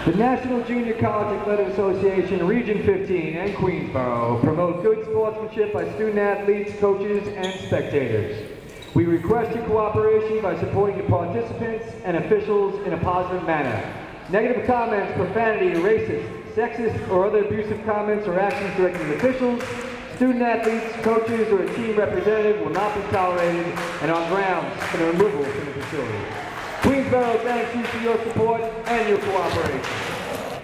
The National Junior College Athletic Association, Region 15, and Queensborough promote good sportsmanship by student athletes, coaches, and spectators. We request your cooperation by supporting the participants and officials in a positive manner. Negative comments, profanity, racist, sexist, or other abusive comments or actions directed at officials, student athletes, coaches, or a team representative will not be tolerated and on grounds for the removal from the facility. Queensborough thanks you for your support and your cooperation.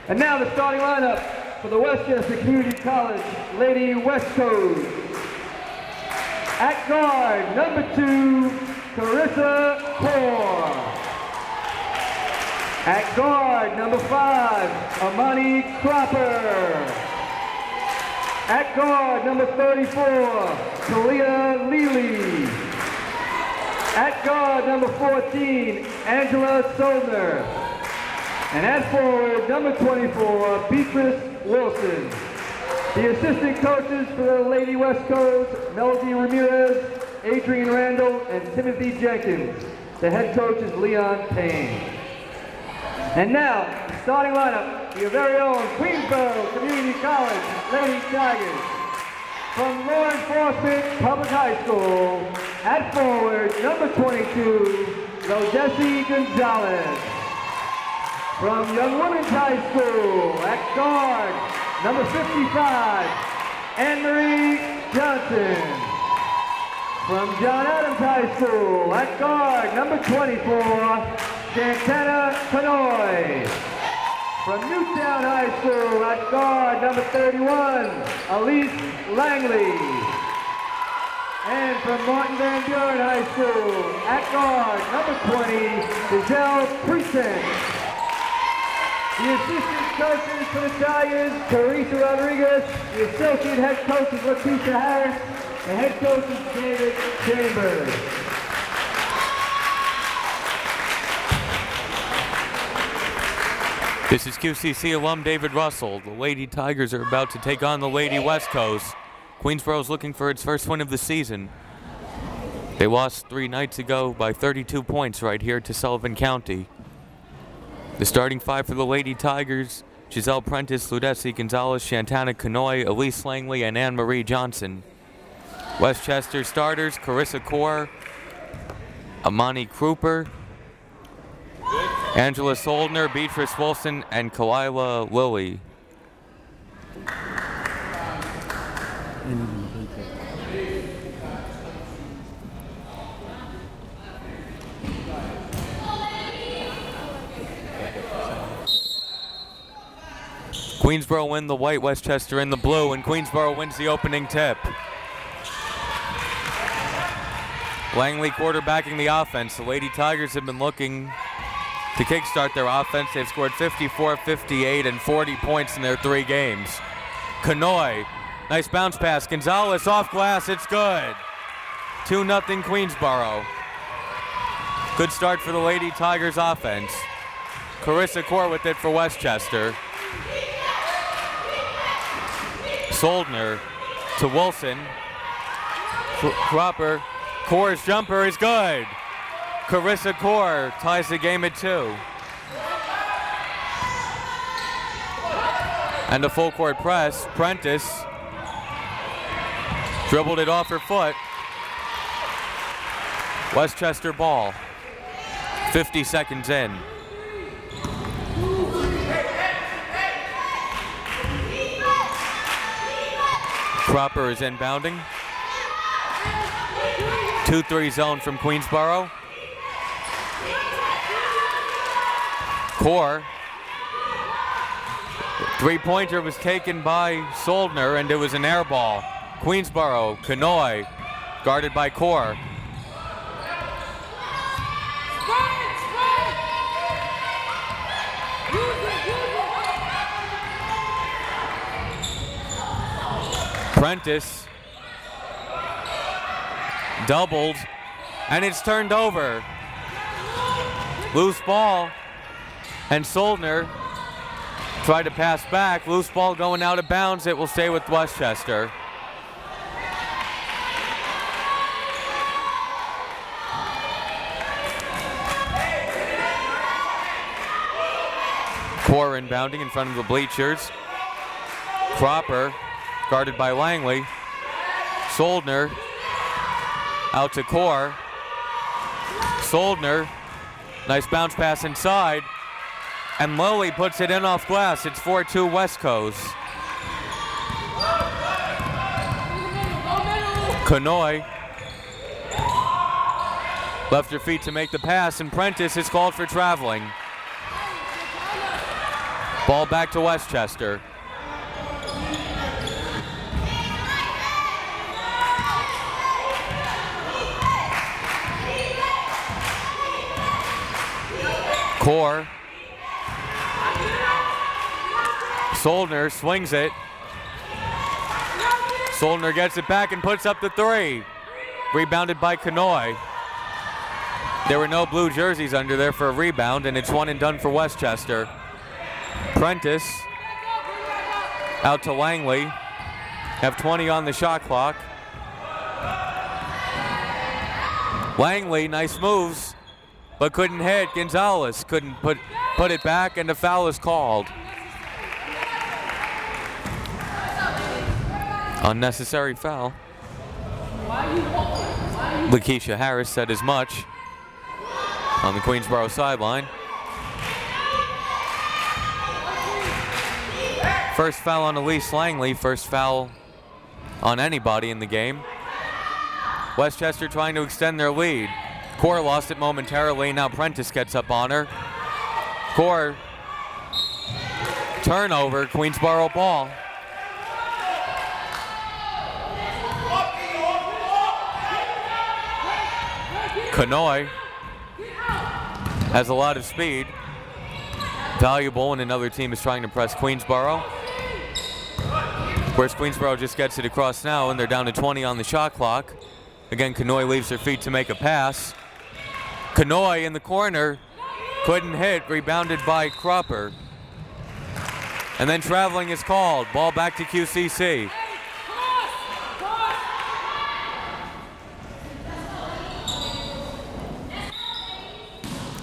And now the starting lineup for the Westchester Community College Lady Westcos. At guard, number 2, Carissa Core. At guard, number 5, Amani Cropper. At guard, number 34, Talia Lely. At guard, number 14, Angela Soldner. And at forward, number 24, Beatrice Wilson. The assistant coaches for the Lady Westcos, Melody Ramirez, Adrian Randall, and Timothy Jenkins. The head coach is Leon Payne. And now, starting lineup, your very own Queensborough Community College Lady Tigers. From Law Enforcement Public High School, at forward, number 22, Rodesi Gonzalez. From Young Women's High School, at guard, number 55, Anne-Marie Johnson. From John Adams High School, at guard, number 24, Santana Canoy. From Newtown High School, at guard, number 31, Elise Langley. And from Martin Van Buren High School, at guard, number 20, Giselle Precinct. The assistant coaches for the Tigers, Teresa Rodriguez. The associate head coach is Leticia Harris. The head coach is David Chambers. This is QCC alum David Russell. The Lady Tigers are about to take on the Lady Westcos. Queensborough is looking for its first win of the season. They lost 3 nights ago by 32 points right here to Sullivan County. The starting 5 for the Lady Tigers, Giselle Prentice, Ludesi Gonzalez, Shantana Canoy, Elise Langley, and Anne-Marie Johnson. Westchester starters, Carissa Core, Amani Kruper, Angela Soldner, Beatrice Wilson, and Kalila Lilly. Queensborough win the white, Westchester in the blue, and Queensborough wins the opening tip. Langley quarterbacking the offense. The Lady Tigers have been looking to kickstart their offense. They've scored 54, 58, and 40 points in their 3 games. Canoy, nice bounce pass. Gonzalez off glass, it's good. 2-0 Queensborough. Good start for the Lady Tigers offense. Carissa Core with it for Westchester. Soldner to Wilson. Cropper. Core's jumper is good. Carissa Core ties the game at 2. And a full court press. Prentice dribbled it off her foot. Westchester ball. 50 seconds in. Cropper is inbounding. 2-3 zone from Queensborough. Core. 3-pointer was taken by Soldner, and it was an air ball. Queensborough, Canoy, guarded by Core. Prentice doubled, and it's turned over. Loose ball, and Soldner tried to pass back. Loose ball going out of bounds. It will stay with Westchester. Core inbounding in front of the bleachers. Cropper guarded by Langley. Soldner out to Core. Soldner, nice bounce pass inside. And Lilly puts it in off glass. It's 4-2 Westcoast. Kanoy left her feet to make the pass, and Prentice is called for traveling. Ball back to Westchester. Core. Soldner swings it. Soldner gets it back and puts up the three. Rebounded by Kanoy. There were no blue jerseys under there for a rebound, and it's one and done for Westchester. Prentice out to Langley. Have 20 on the shot clock. Langley, nice moves, but couldn't hit. Gonzalez couldn't put it back, and a foul is called. Unnecessary foul. Lakeisha Harris said as much on the Queensborough sideline. First foul on Elise Langley, first foul on anybody in the game. Westchester trying to extend their lead. Core lost it momentarily, now Prentice gets up on her. Core, turnover, Queensborough ball. Kanoy has a lot of speed. Valuable when another team is trying to press Queensborough. Whereas Queensborough just gets it across now, and they're down to 20 on the shot clock. Again, Kanoy leaves her feet to make a pass. Kanoy in the corner, couldn't hit, rebounded by Cropper. And then traveling is called. Ball back to QCC.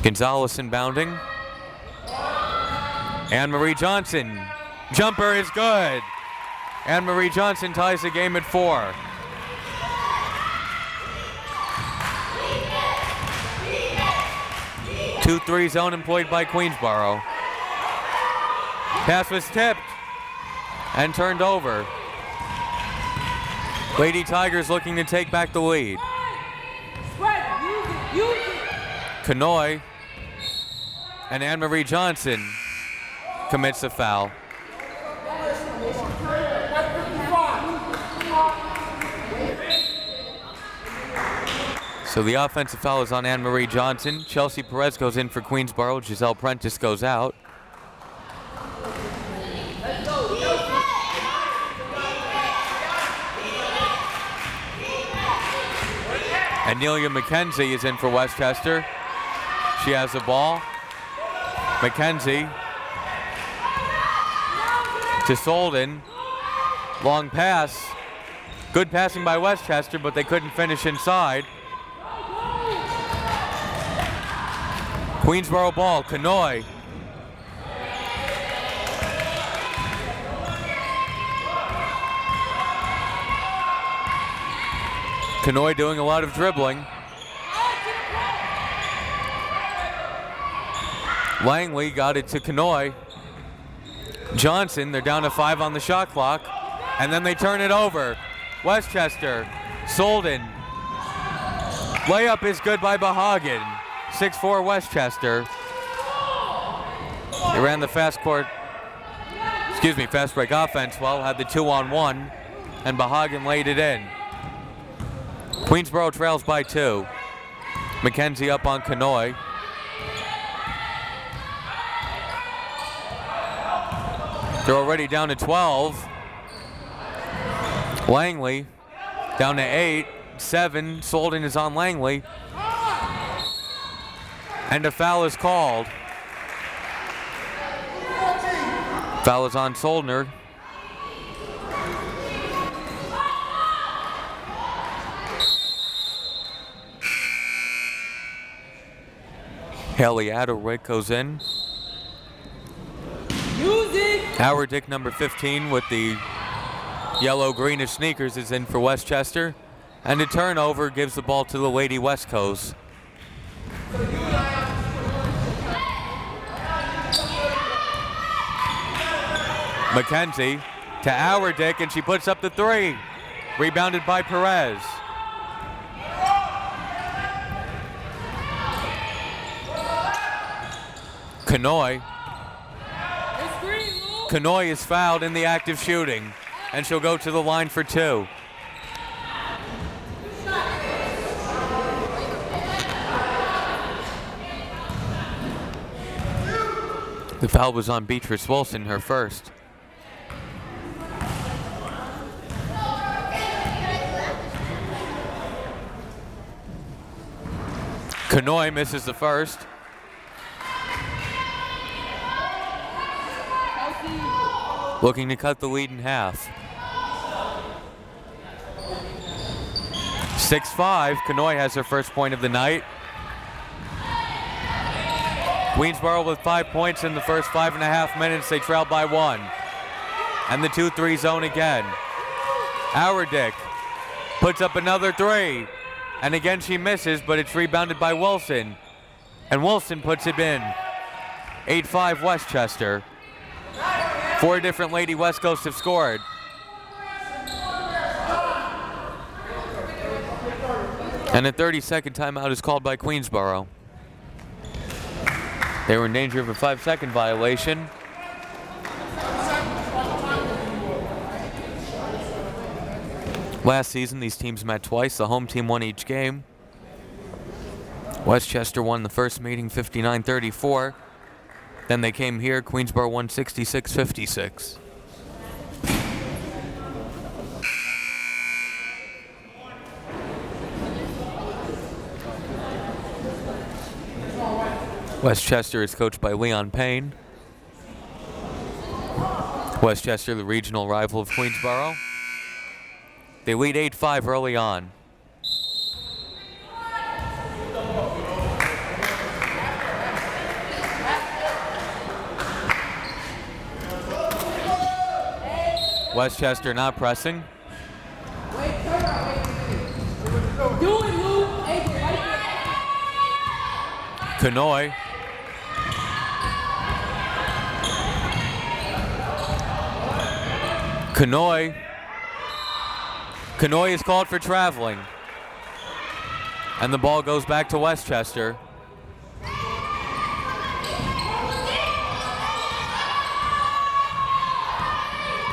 Gonzalez inbounding. Anne-Marie Johnson. Jumper is good. Anne-Marie Johnson ties the game at 4. Two 3 zone employed by Queensborough. Pass was tipped and turned over. Lady Tigers looking to take back the lead. Kanoy and Anne-Marie Johnson commits a foul. So the offensive foul is on Anne-Marie Johnson. Chelsea Perez goes in for Queensborough. Giselle Prentice goes out. Anelia McKenzie is in for Westchester. She has the ball. McKenzie to Solden. Long pass. Good passing by Westchester, but they couldn't finish inside. Queensborough ball, Kanoy. Kanoy doing a lot of dribbling. Langley got it to Kanoy. Johnson, they're down to 5 on the shot clock. And then they turn it over. Westchester, Solden. Layup is good by Bahagan. 6-4 Westchester. They ran the fast break offense well, had the 2-on-1, and Bahagan laid it in. Queensborough trails by 2. McKenzie up on Kanoy. They're already down to 12. Langley down to 8. 7. Solden is on Langley. And a foul is called. Foul is on Soldner. Haley Adderwick goes in. Howard Dick, number 15, with the yellow-greenish sneakers, is in for Westchester. And a turnover gives the ball to the Lady Westcos. McKenzie to Howardick, and she puts up the three. Rebounded by Perez. Kanoy. Kanoy is fouled in the act of shooting, and she'll go to the line for two. The foul was on Beatrice Wilson, her first. Kanoy misses the first. Looking to cut the lead in half. 6-5, Kanoy has her first point of the night. Queensborough with 5 points in the first 5.5 minutes. They trail by 1. And the 2-3 zone again. Howardick puts up another three. And again she misses, but it's rebounded by Wilson. And Wilson puts it in. 8-5 Westchester. 4 different Lady Westcos have scored. And a 30-second timeout is called by Queensborough. They were in danger of a 5-second violation. Last season, these teams met twice. The home team won each game. Westchester won the first meeting 59-34. Then they came here. Queensborough won 66-56. Westchester is coached by Leon Payne. Westchester, the regional rival of Queensborough. They lead 8-5 early on. Westchester not pressing. Kanoy. Kanoy is called for traveling. And the ball goes back to Westchester.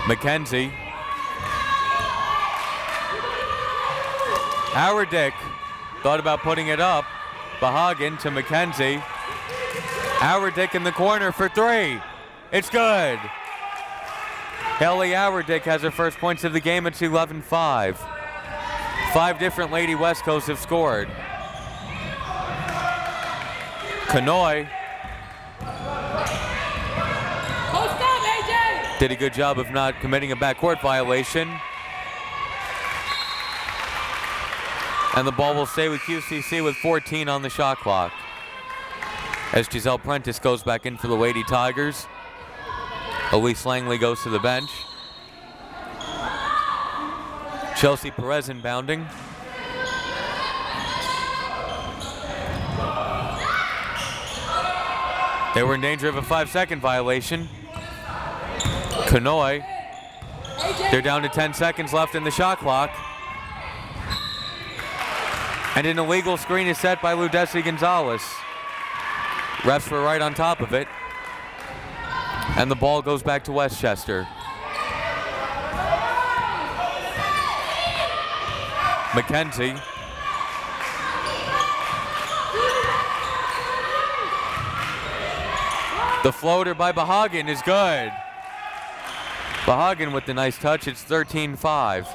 McKenzie. Howardick thought about putting it up. Bahagan to McKenzie. Howardick in the corner for three. It's good. Haley Howardick has her first points of the game. It's 11-5. 5 different Lady Westcos have scored. Kanoy did a good job of not committing a backcourt violation. And the ball will stay with QCC with 14 on the shot clock. As Giselle Prentice goes back in for the Lady Tigers. Elise Langley goes to the bench. Chelsea Perez inbounding. They were in danger of a 5-second violation. Kanoy. They're down to 10 seconds left in the shot clock. And an illegal screen is set by Ludesi Gonzalez. Refs were right on top of it. And the ball goes back to Westchester. McKenzie. The floater by Bahagan is good. Bahagan with the nice touch. It's 13-5.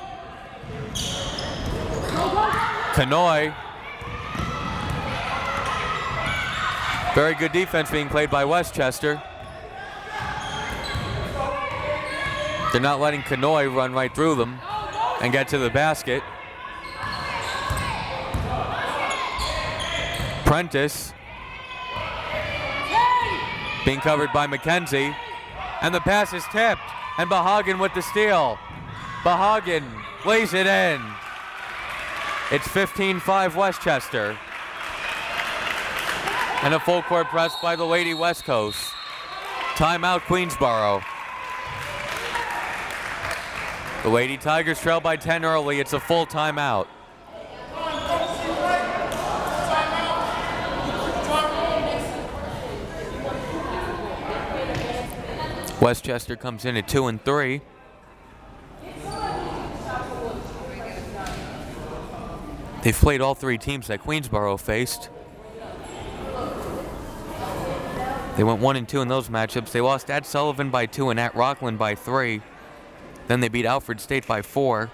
Kanoy. Very good defense being played by Westchester. They're not letting Kanoy run right through them and get to the basket. Prentice being covered by McKenzie, And the pass is tipped. And Bahagan with the steal. Bahagan lays it in. It's 15-5 Westchester. And a full court press by the Lady Westcos. Timeout Queensborough. The Lady Tigers trail by 10 early. It's a full timeout. Westchester comes in at 2-3. They've played all three teams that Queensborough faced. They went 1-2 in those matchups. They lost at Sullivan by 2 and at Rockland by 3. Then they beat Alfred State by 4.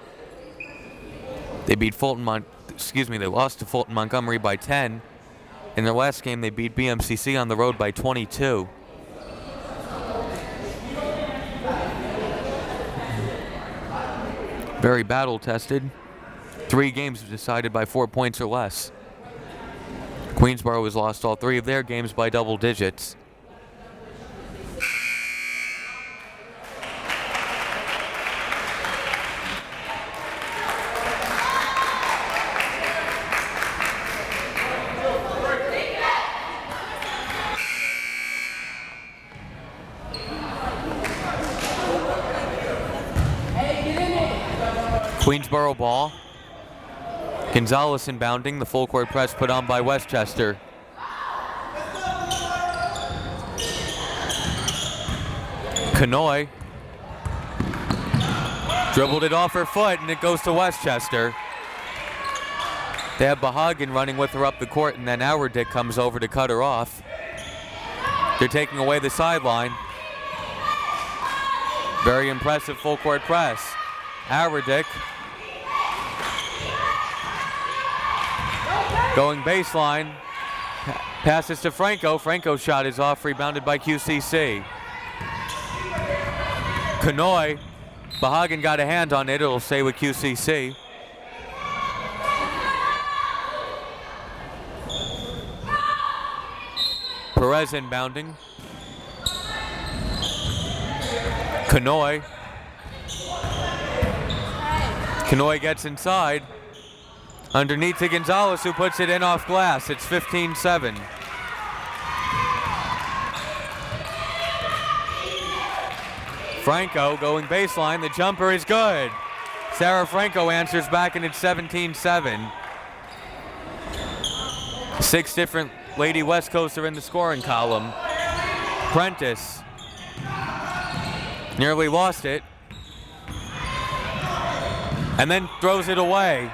They beat they lost to Fulton Montgomery by 10. In their last game, they beat BMCC on the road by 22. Very battle-tested. 3 games decided by 4 points or less. Queensborough has lost all 3 of their games by double digits. Queensborough ball. Gonzalez inbounding, the full court press put on by Westchester. Kanoy dribbled it off her foot and it goes to Westchester. They have Bahagan running with her up the court and then Auerdick comes over to cut her off. They're taking away the sideline. Very impressive full court press. Auerdick going baseline, passes to Franco. Franco's shot is off, rebounded by QCC. Kanoy, Bahagan got a hand on it, it'll stay with QCC. Perez inbounding. Kanoy. Kanoy gets inside. Underneath to Gonzalez, who puts it in off glass. It's 15-7. Franco going baseline. The jumper is good. Sarah Franco answers back, and it's 17-7. 6 different Lady Westcos are in the scoring column. Prentice nearly lost it. And then throws it away.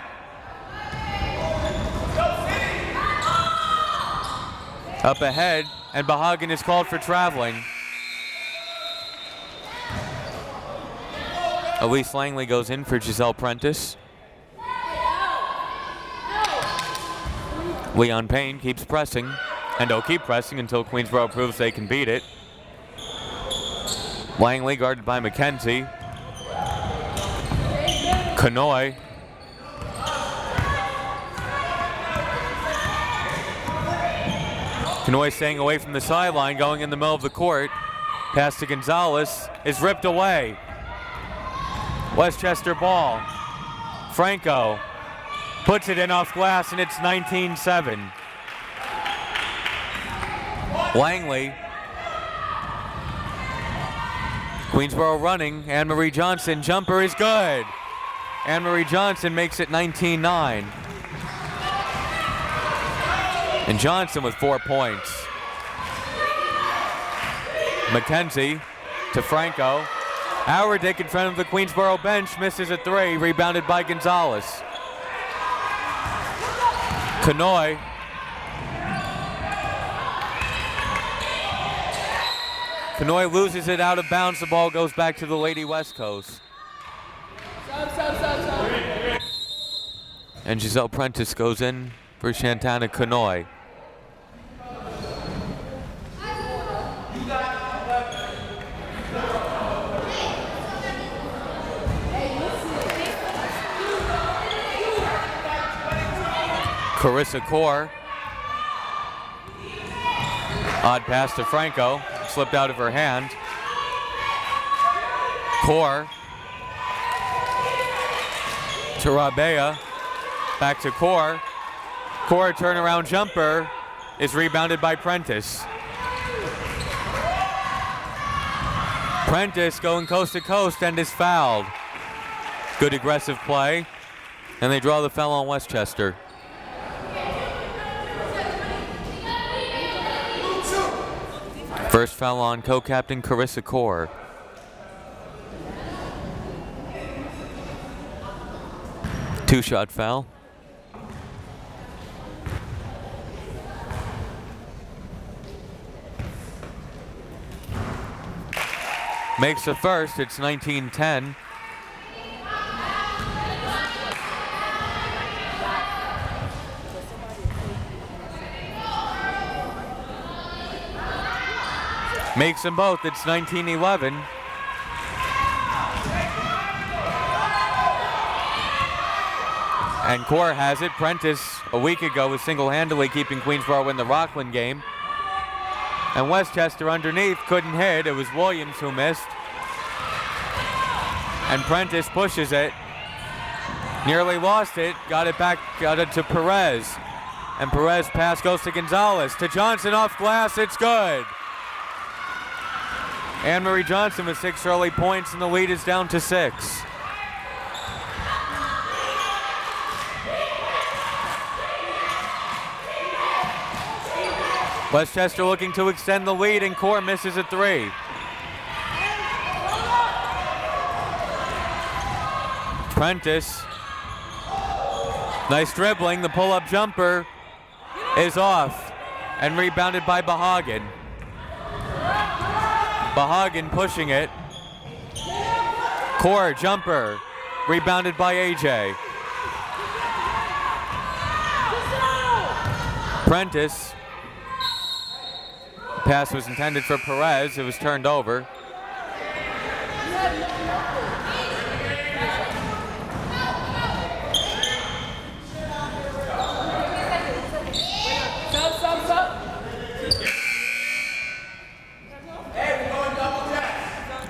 Up ahead, and Bahagan is called for traveling. Elise Langley goes in for Giselle Prentice. Leon Payne keeps pressing, and they'll keep pressing until Queensborough proves they can beat it. Langley guarded by McKenzie. Kanoy. Kanoy staying away from the sideline, going in the middle of the court. Pass to Gonzalez is ripped away. Westchester ball. Franco puts it in off glass, and it's 19-7. Langley. Queensborough running. Anne-Marie Johnson. Jumper is good. Anne-Marie Johnson makes it 19-9. And Johnson with 4 points. McKenzie to Franco. Auerdick in front of the Queensborough bench misses a 3, rebounded by Gonzalez. Kanoy. Kanoy loses it out of bounds. The ball goes back to the Lady Westcos. And Giselle Prentice goes in for Shantana Kanoy. Carissa Core. Odd pass to Franco. Slipped out of her hand. Core to Rabea. Back to Core. Core turnaround jumper is rebounded by Prentice. Prentice going coast to coast and is fouled. Good aggressive play. And they draw the foul on Westchester. First foul on co-captain Carissa Core. Two-shot foul. Makes the first, it's 19-10. Makes them both, it's 19-11. And Core has it. Prentice a week ago was single-handedly keeping Queensborough in the Rockland game. And Westchester underneath couldn't hit. It was Williams who missed. And Prentice pushes it. Nearly lost it. Got it back, got it to Perez. And Perez pass goes to Gonzalez. To Johnson off glass, it's good. Anne-Marie Johnson with 6 early points and the lead is down to 6. Westchester looking to extend the lead and Core misses a 3. Prentice. Nice dribbling. The pull-up jumper is off and rebounded by Bahagan. Bahagan pushing it. Core jumper. Rebounded by AJ. Prentice. Pass was intended for Perez. It was turned over.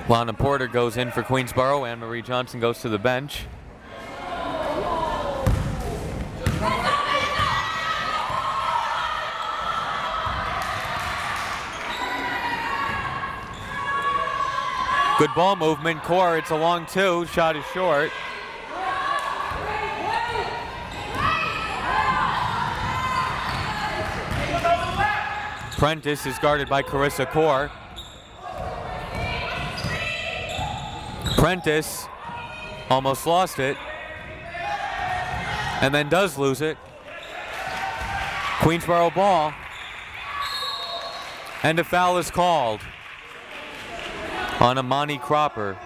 Lana Porter goes in for Queensborough. Anne-Marie Johnson goes to the bench. Good ball movement. Core, it's a long 2. Shot is short. Prentice is guarded by Carissa Core. Prentice almost lost it and then does lose it. Queensborough ball. And a foul is called on Amani Cropper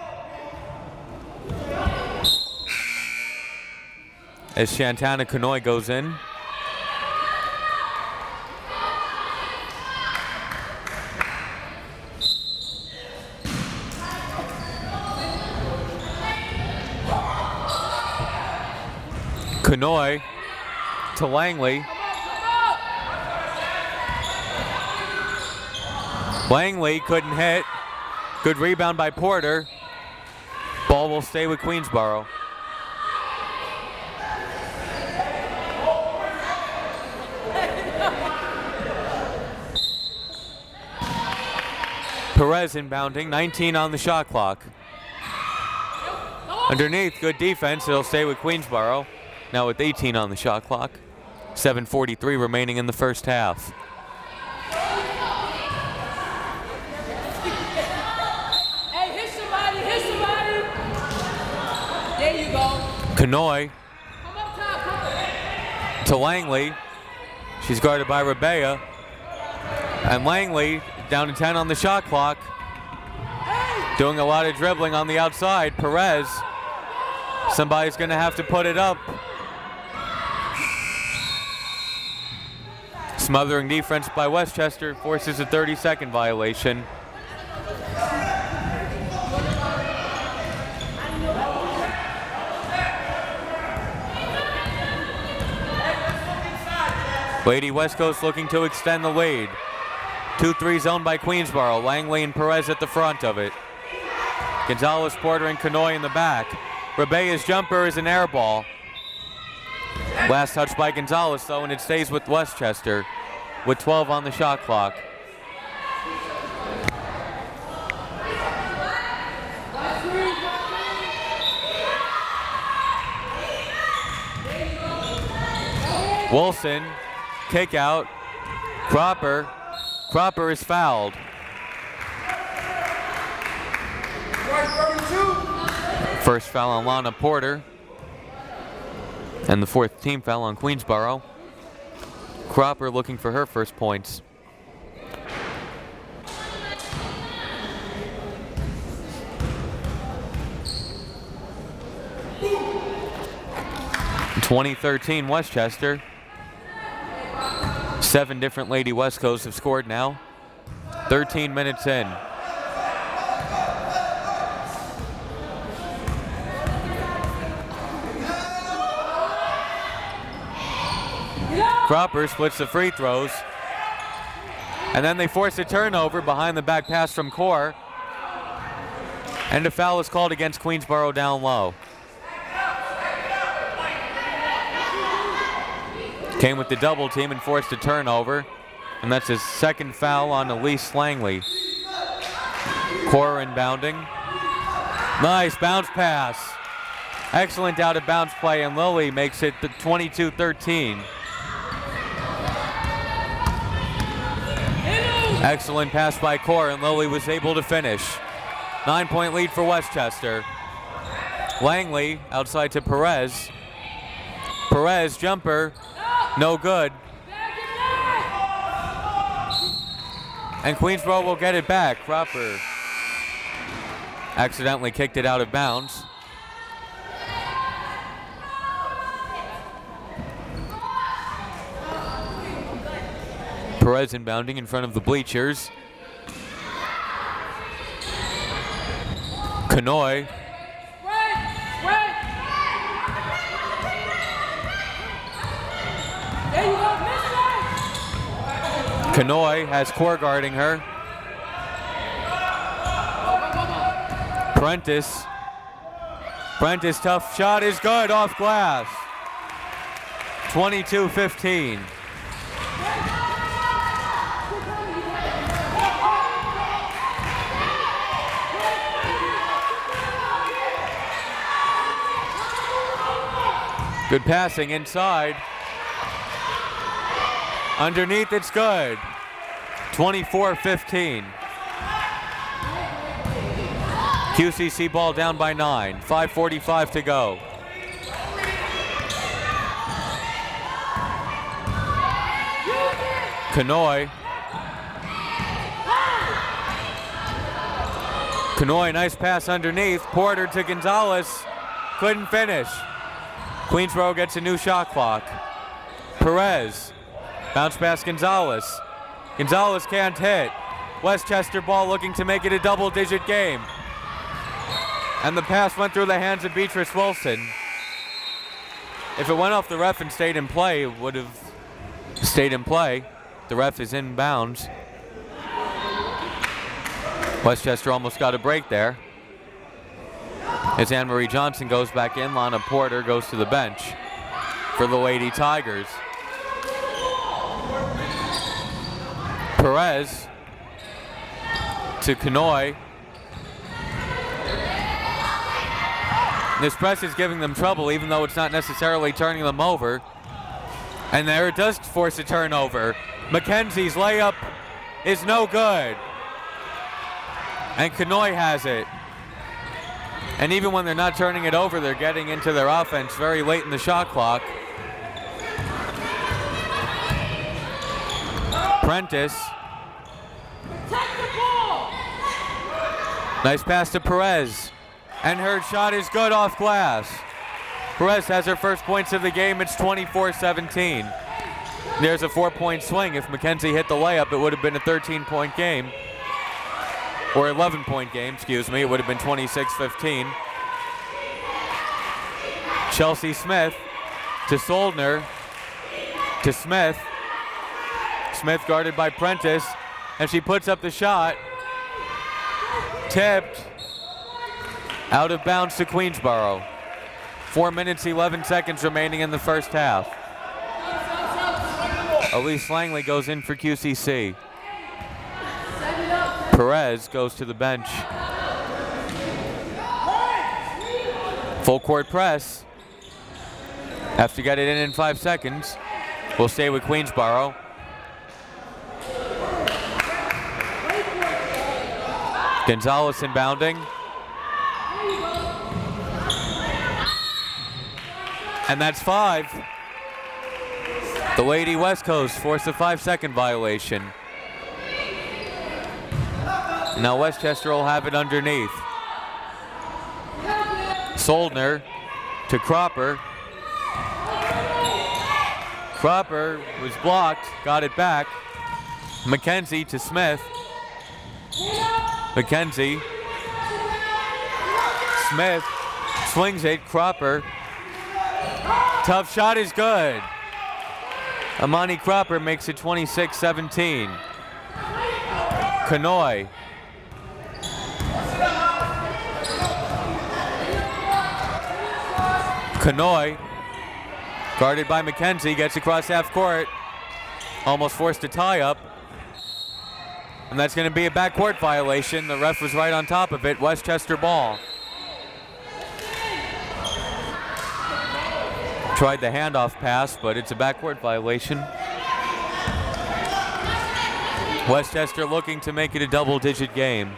as Shantana Kanoy goes in. Kanoy to Langley. Langley couldn't hit. Good rebound by Porter. Ball will stay with Queensborough. Perez inbounding, 19 on the shot clock. Underneath, good defense, it'll stay with Queensborough. Now with 18 on the shot clock. 7:43 remaining in the first half. Hey, hit somebody, hit somebody. There you go. Kanoy Come up top, come to Langley. She's guarded by Rabea. And Langley down to 10 on the shot clock. Doing a lot of dribbling on the outside. Perez. Somebody's going to have to put it up. Smothering defense by Westchester forces a 30-second violation. Lady Westcos looking to extend the lead. 2-3 zone by Queensborough. Langley and Perez at the front of it. Gonzalez, Porter, and Canoy in the back. Rebea's jumper is an air ball. Last touch by Gonzalez, though, and it stays with Westchester with 12 on the shot clock. Wilson, kick out. Cropper is fouled. First foul on Lana Porter. And the fourth team foul on Queensborough. Cropper looking for her first points. In 2013 Westchester. 7 different Lady Westcos have scored now. 13 minutes in. Cropper splits the free throws. And then they force a turnover behind the back pass from Core. And a foul is called against Queensborough down low. Came with the double team and forced a turnover. And that's his second foul on Elise Langley. Core inbounding. Nice bounce pass. Excellent out of bounds play, and Lilly makes it the 22-13. Excellent pass by Core, and Lilly was able to finish. 9-point lead for Westchester. Langley outside to Perez. Perez jumper, no good. And Queensborough will get it back. Cropper accidentally kicked it out of bounds. Perez inbounding in front of the bleachers. Canoy. Canoy has Core guarding her. Prentice. Prentice, tough shot is good off glass. 22-15. Good passing inside. Underneath, it's good. 24-15. QCC ball down by 9. 5:45 to go. Canoy. Canoy, nice pass underneath. Porter to Gonzalez. Couldn't finish. Queensborough gets a new shot clock. Perez. Bounce pass Gonzalez. Gonzalez can't hit. Westchester ball looking to make it a double-digit game. And the pass went through the hands of Beatrice Wilson. If it went off the ref and stayed in play, it would have stayed in play. The ref is in bounds. Westchester almost got a break there. As Anne-Marie Johnson goes back in, Lana Porter goes to the bench for the Lady Tigers. Perez to Canoy. This press is giving them trouble, even though it's not necessarily turning them over. And there it does force a turnover. McKenzie's layup is no good. And Canoy has it. And even when they're not turning it over, they're getting into their offense very late in the shot clock. Prentice. Nice pass to Perez. And her shot is good off glass. Perez has her first points of the game. It's 24-17. There's a 4-point swing. If McKenzie hit the layup, it would have been a 13-point game. Or 11-point game, excuse me. It would have been 26-15. Chelsea Smith to Soldner to Smith. Smith guarded by Prentice, and she puts up the shot. Tipped. Out of bounds to Queensborough. 4 minutes, 11 seconds remaining in the first half. Elise Langley goes in for QCC. Perez goes to the bench. Full court press. Have to get it in 5 seconds. We'll stay with Queensborough. Gonzalez inbounding. And that's 5. The Lady Westcos forced a 5-second violation. Now Westchester will have it underneath. Soldner to Cropper. Cropper was blocked, got it back. McKenzie to Smith. McKenzie. Smith swings it, Cropper. Tough shot is good. Amani Cropper makes it 26-17. Kanoy. Kanoy, guarded by McKenzie, gets across half court. Almost forced a tie up. And that's going to be a backcourt violation. The ref was right on top of it. Westchester ball. Tried the handoff pass, but it's a backcourt violation. Westchester looking to make it a double-digit game.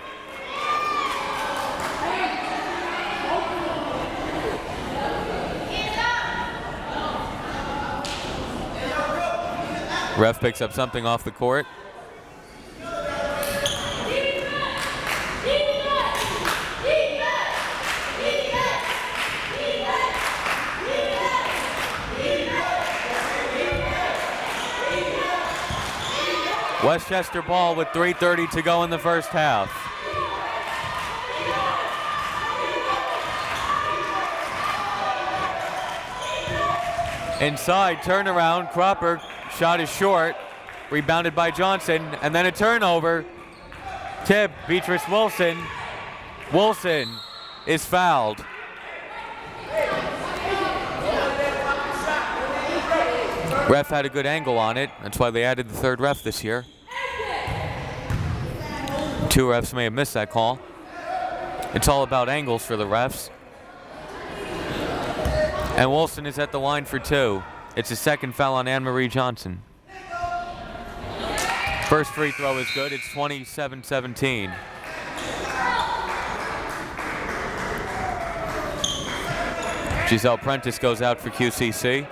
Ref picks up something off the court. Westchester ball with 3:30 to go in the first half. Inside, turnaround, Cropper, shot is short, rebounded by Johnson, and then a turnover. Tip, Beatrice Wilson. Wilson is fouled. Ref had a good angle on it. That's why they added the third ref this year. 2 refs may have missed that call. It's all about angles for the refs. And Wilson is at the line for 2. It's a second foul on Anne-Marie Johnson. First free throw is good. It's 27-17. Giselle Prentice goes out for QCC.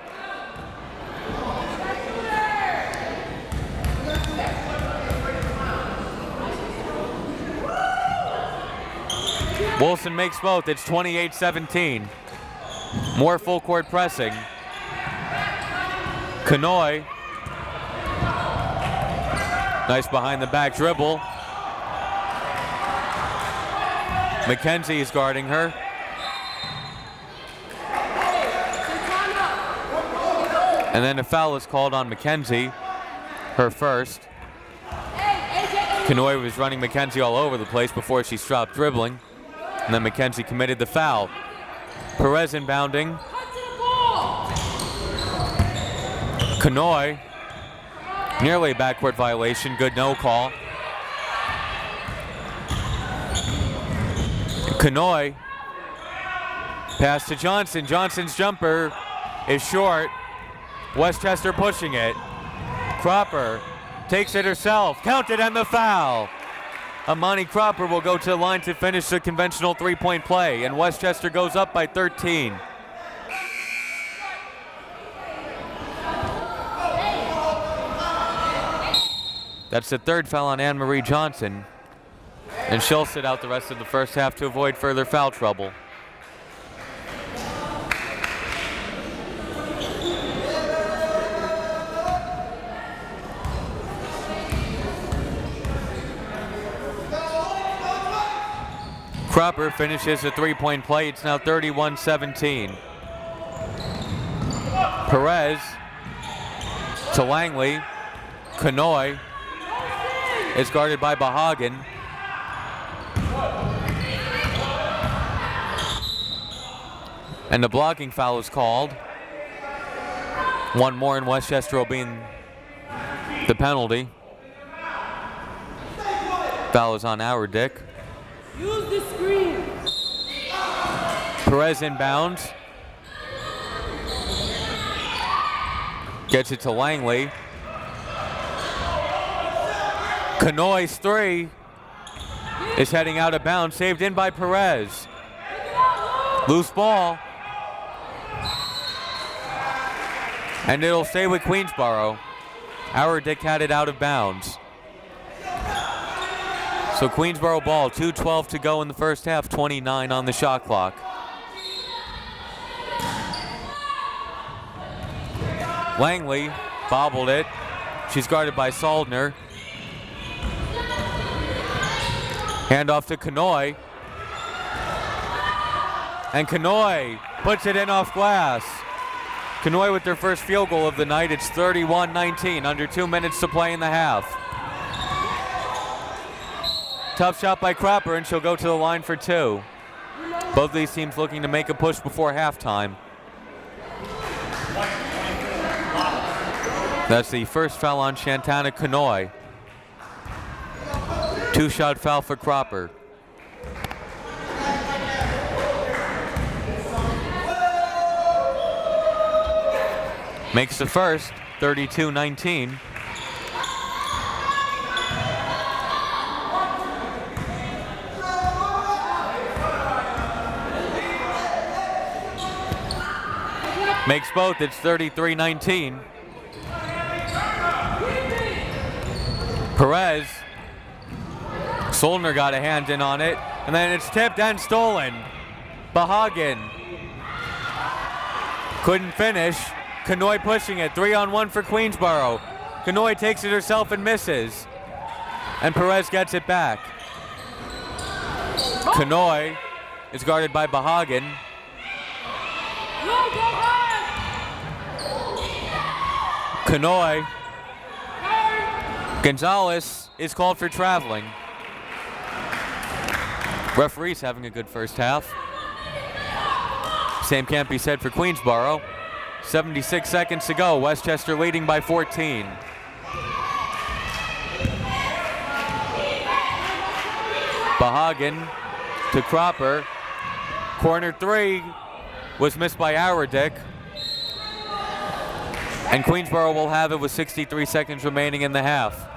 Wilson makes both. It's 28-17. More full court pressing. Kanoy. Nice behind the back dribble. McKenzie is guarding her. And then a foul is called on McKenzie, her first. Kanoy was running McKenzie all over the place before she stopped dribbling. And then McKenzie committed the foul. Perez inbounding. Kanoy. Nearly a backcourt violation. Good no call. Kanoy. Pass to Johnson. Johnson's jumper is short. Westchester pushing it. Cropper takes it herself. Counted and the foul. Amani Cropper will go to the line to finish the conventional three-point play, and Westchester goes up by 13. That's the third foul on Anne-Marie Johnson, and she'll sit out the rest of the first half to avoid further foul trouble. Cropper finishes a three-point play. It's now 31-17. Perez to Langley. Kanoy is guarded by Bahagan. And the blocking foul is called. One more and Westchester will be in the penalty. Foul is on our Dick. Use the screen. Perez inbounds. Gets it to Langley. Canoy's three is heading out of bounds, saved in by Perez. Loose ball. And it'll stay with Queensborough. Our Dick had it out of bounds. So Queensborough ball, 2:12 to go in the first half, 29 on the shot clock. Langley bobbled it. She's guarded by Soldner. Handoff to Canoy. And Canoy puts it in off glass. Canoy with their first field goal of the night. It's 31-19, under 2 minutes to play in the half. Tough shot by Cropper, and she'll go to the line for two. Both these teams looking to make a push before halftime. That's the first foul on Shantana Canoy. Two-shot foul for Cropper. Makes the first, 32-19. Makes both, it's 33-19. Perez. Soldner got a hand in on it, and then it's tipped and stolen. Bahagan couldn't finish. Canoy pushing it, 3-on-1 for Queensborough. Canoy takes it herself and misses. And Perez gets it back. Canoy is guarded by Bahagan. Canoy. Gonzalez is called for traveling. Referee's having a good first half. Same can't be said for Queensborough. 76 seconds to go. Westchester leading by 14. Bahagan to Cropper. Corner three was missed by our Dick. And Queensborough will have it with 63 seconds remaining in the half.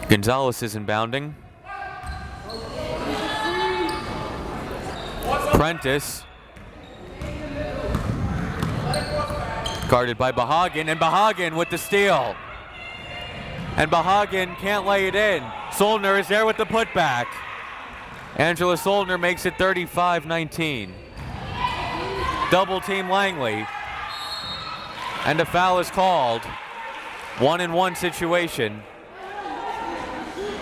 Gonzalez is inbounding. Prentice. Guarded by Bahagan, and Bahagan with the steal. And Bahagan can't lay it in. Soldner is there with the putback. Angela Soldner makes it 35-19. Double team Langley. And a foul is called. 1-and-1 situation.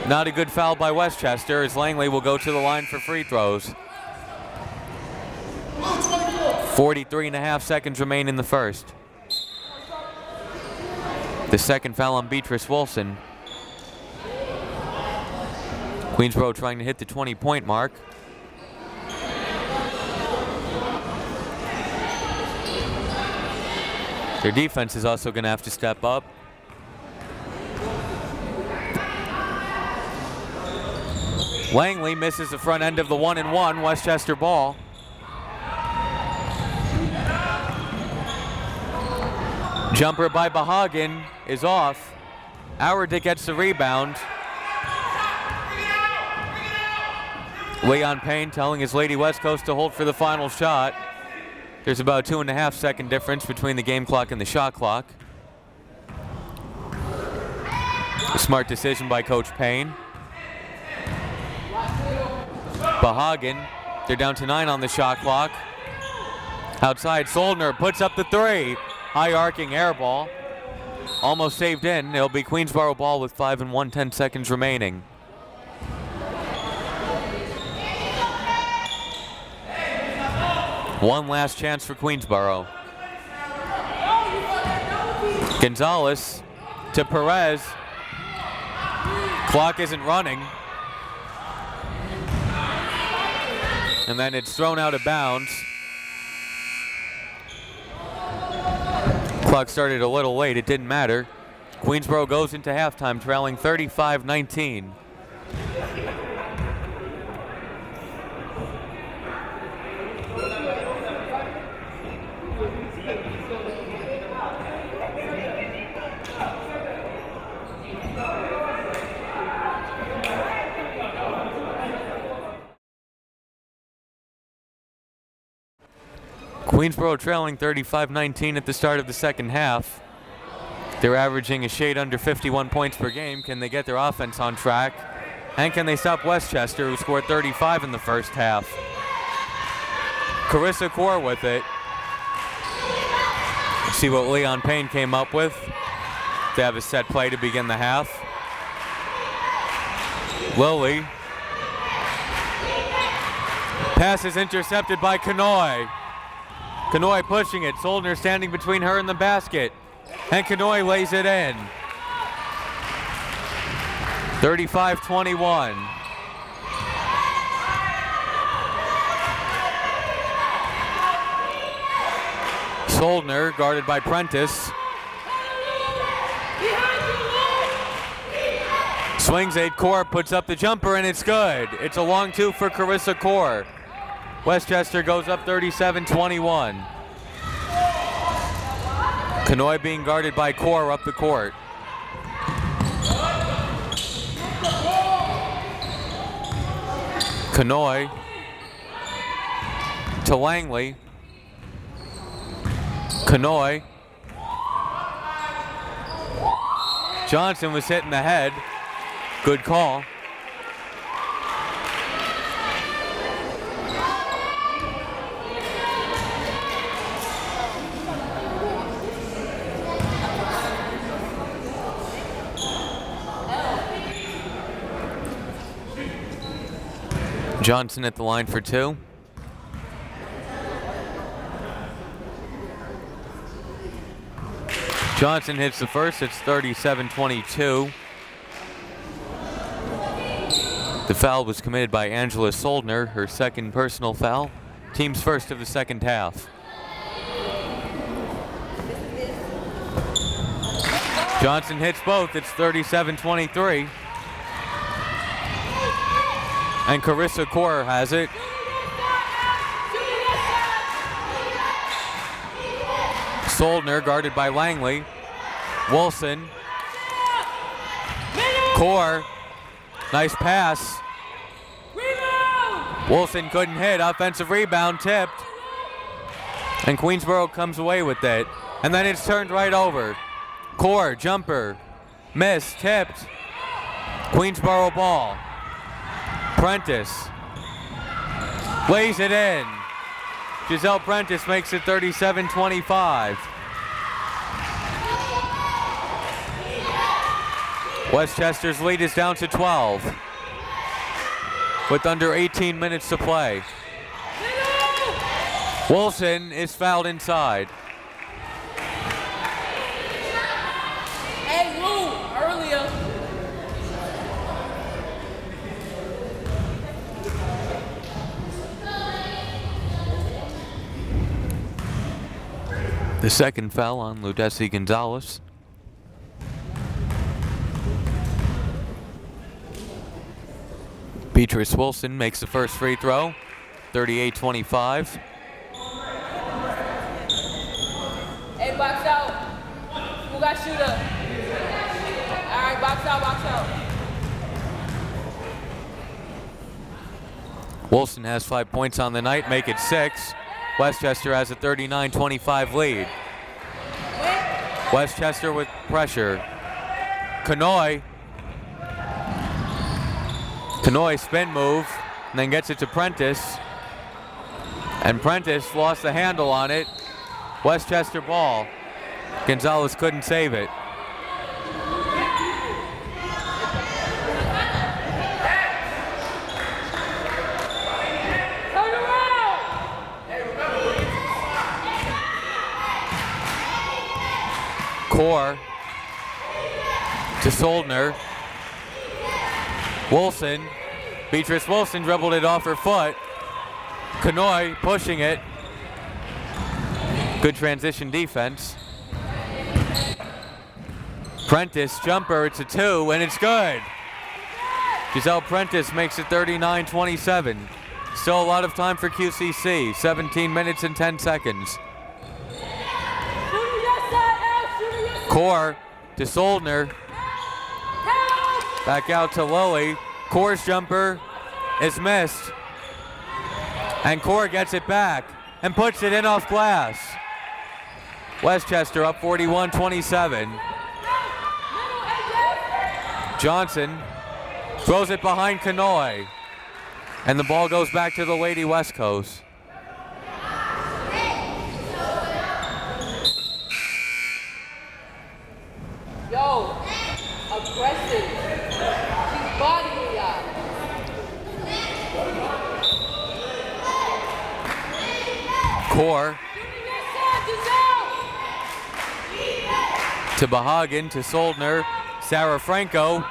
Not a good foul by Westchester, as Langley will go to the line for free throws. 43.5 seconds remain in the first. The second foul on Beatrice Wilson. Queensborough trying to hit the 20-point mark. Their defense is also going to have to step up. Langley misses the front end of the 1-and-1 Westchester ball. Jumper by Bahagan is off. Dick gets the rebound. Leon Payne telling his Lady Westcos to hold for the final shot. There's about a 2.5 second difference between the game clock and the shot clock. A smart decision by Coach Payne. Bahagan, they're down to 9 on the shot clock. Outside, Soldner puts up the three. High arcing air ball. Almost saved in. It'll be Queensborough ball with 5 and 1/10 seconds remaining. One last chance for Queensborough. Gonzalez to Perez. Clock isn't running. And then it's thrown out of bounds. Clock started a little late, it didn't matter. Queensborough goes into halftime trailing 35-19. Queensborough trailing 35-19 at the start of the second half. They're averaging a shade under 51 points per game. Can they get their offense on track? And can they stop Westchester, who scored 35 in the first half? Carissa Core with it. Let's see what Leon Payne came up with. They have a set play to begin the half. Lily. Pass is intercepted by Kanoy. Kanoy pushing it. Soldner standing between her and the basket. And Kanoy lays it in. 35-21. Soldner guarded by Prentice. Swings it. Core puts up the jumper and it's good. It's a long two for Carissa Core. Westchester goes up 37-21. Kanoy being guarded by Core up the court. Kanoy to Langley. Kanoy. Johnson was hit in the head. Good call. Johnson at the line for two. Johnson hits the first, it's 37-22. The foul was committed by Angela Soldner, her second personal foul. Team's first of the second half. Johnson hits both, it's 37-23. And Carissa Core has it. Soldner guarded by Langley. Wilson. Core. Nice pass. Wilson couldn't hit. Offensive rebound tipped. And Queensborough comes away with it. And then it's turned right over. Core, jumper. Miss, tipped. Queensborough ball. Prentice lays it in. Giselle Prentice makes it 37-25. Westchester's lead is down to 12 with under 18 minutes to play. Wilson is fouled inside. Hey, Lou, earlier. The second foul on Ludesi Gonzalez. Beatrice Wilson makes the first free throw, 38-25. Hey, box out. Who got shooter? All right, box out, box out. Wilson has 5 points on the night, make it 6. Westchester has a 39-25 lead. Westchester with pressure. Kanoy. Kanoy spin move, and then gets it to Prentice. And Prentice lost the handle on it. Westchester ball. Gonzalez couldn't save it. Core to Soldner. Wilson, Beatrice Wilson dribbled it off her foot. Kanoy pushing it. Good transition defense. Prentice jumper, it's a 2, and it's good. Giselle Prentice makes it 39-27. Still a lot of time for QCC, 17 minutes and 10 seconds. Core to Soldner. Back out to Lilly. Core's jumper is missed. And Core gets it back and puts it in off glass. Westchester up 41-27. Johnson throws it behind Kanoy. And the ball goes back to the Lady Westcos. Yo, aggressive. She's bodying y'all. Core to Bahagan, to Soldner. Sarah Franco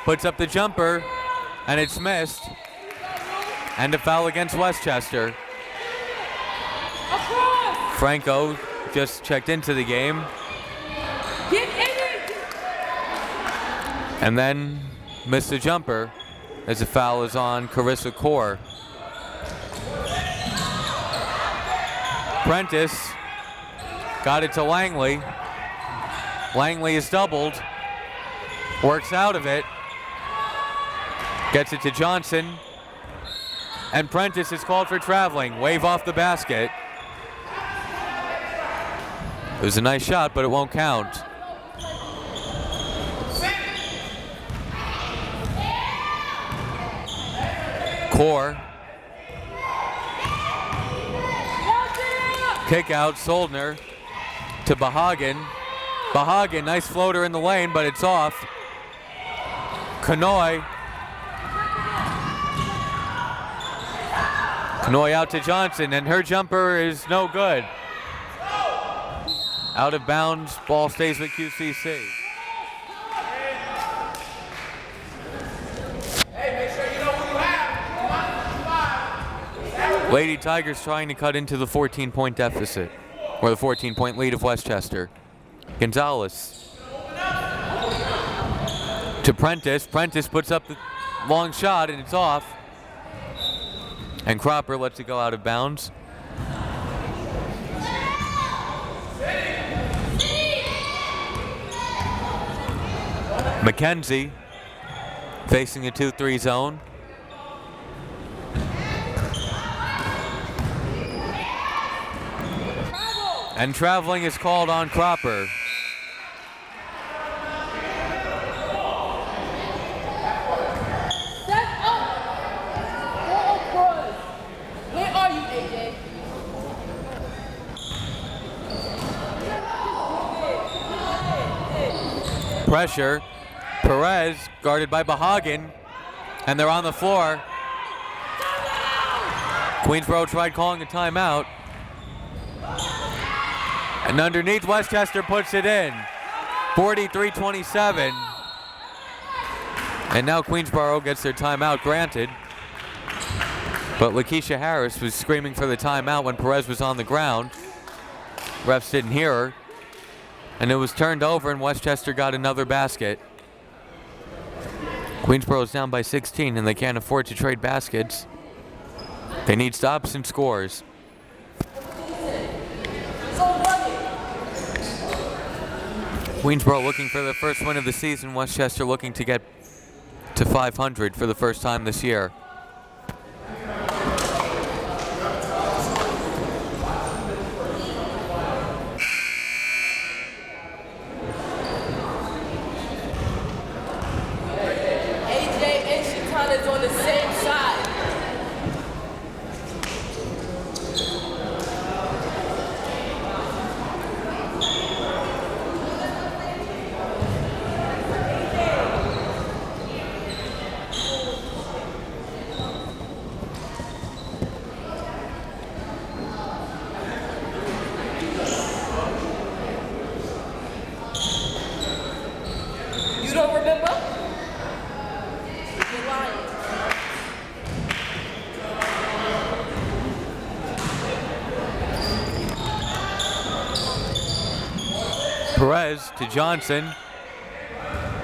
puts up the jumper, and it's missed. And a foul against Westchester. Franco just checked into the game. And then missed the jumper as the foul is on Carissa Core. Prentice got it to Langley. Langley is doubled. Works out of it. Gets it to Johnson. And Prentice is called for traveling. Wave off the basket. It was a nice shot, but it won't count. Core. Kick out, Soldner to Bahagan. Bahagan, nice floater in the lane, but it's off. Kanoy. Kanoy out to Johnson, and her jumper is no good. Out of bounds, ball stays with QCC. Lady Tigers trying to cut into the 14-point deficit, or the 14-point lead of Westchester. Gonzalez to Prentice. Prentice puts up the long shot, and it's off. And Cropper lets it go out of bounds. McKenzie facing a 2-3 zone. And traveling is called on Cropper. Where are you, AJ? Pressure. Perez guarded by Bahagan. And they're on the floor. Queensborough tried calling a timeout. And underneath, Westchester puts it in. 43-27. And now Queensborough gets their timeout granted. But Lakeisha Harris was screaming for the timeout when Perez was on the ground. Refs didn't hear her. And it was turned over, and Westchester got another basket. Queensborough is down by 16, and they can't afford to trade baskets. They need stops and scores. Queensborough looking for their first win of the season. Westchester looking to get to 500 for the first time this year. AJ and Shatana is on the same side. Perez to Johnson.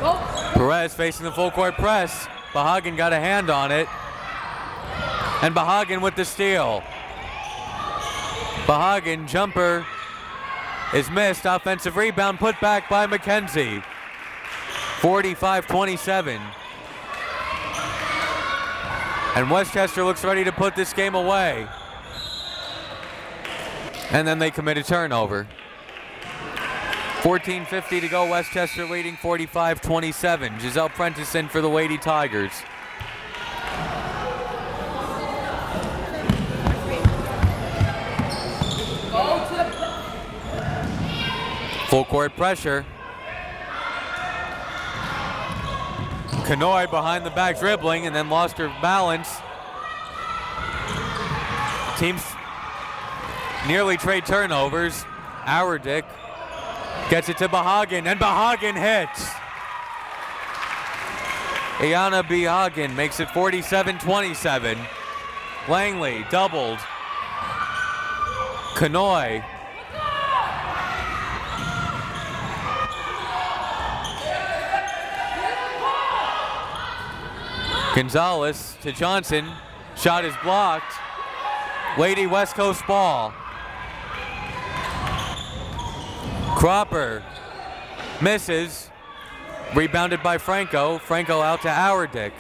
Perez facing the full court press. Bahagan got a hand on it. And Bahagan with the steal. Bahagan jumper is missed. Offensive rebound put back by McKenzie. 45-27. And Westchester looks ready to put this game away. And then they commit a turnover. 14:50 to go. Westchester leading 45-27. Giselle Prentice in for the Lady Tigers. Full court pressure. Kanoy behind the back dribbling and then lost her balance. Teams nearly trade turnovers. Auerdick gets it to Bahagan and Bahagan hits. Iana Bahagan makes it 47-27. Langley doubled. Kanoy. Gonzalez to Johnson. Shot is blocked. Lady West Coast ball. Cropper misses. Rebounded by Franco. Franco out to Auerdick.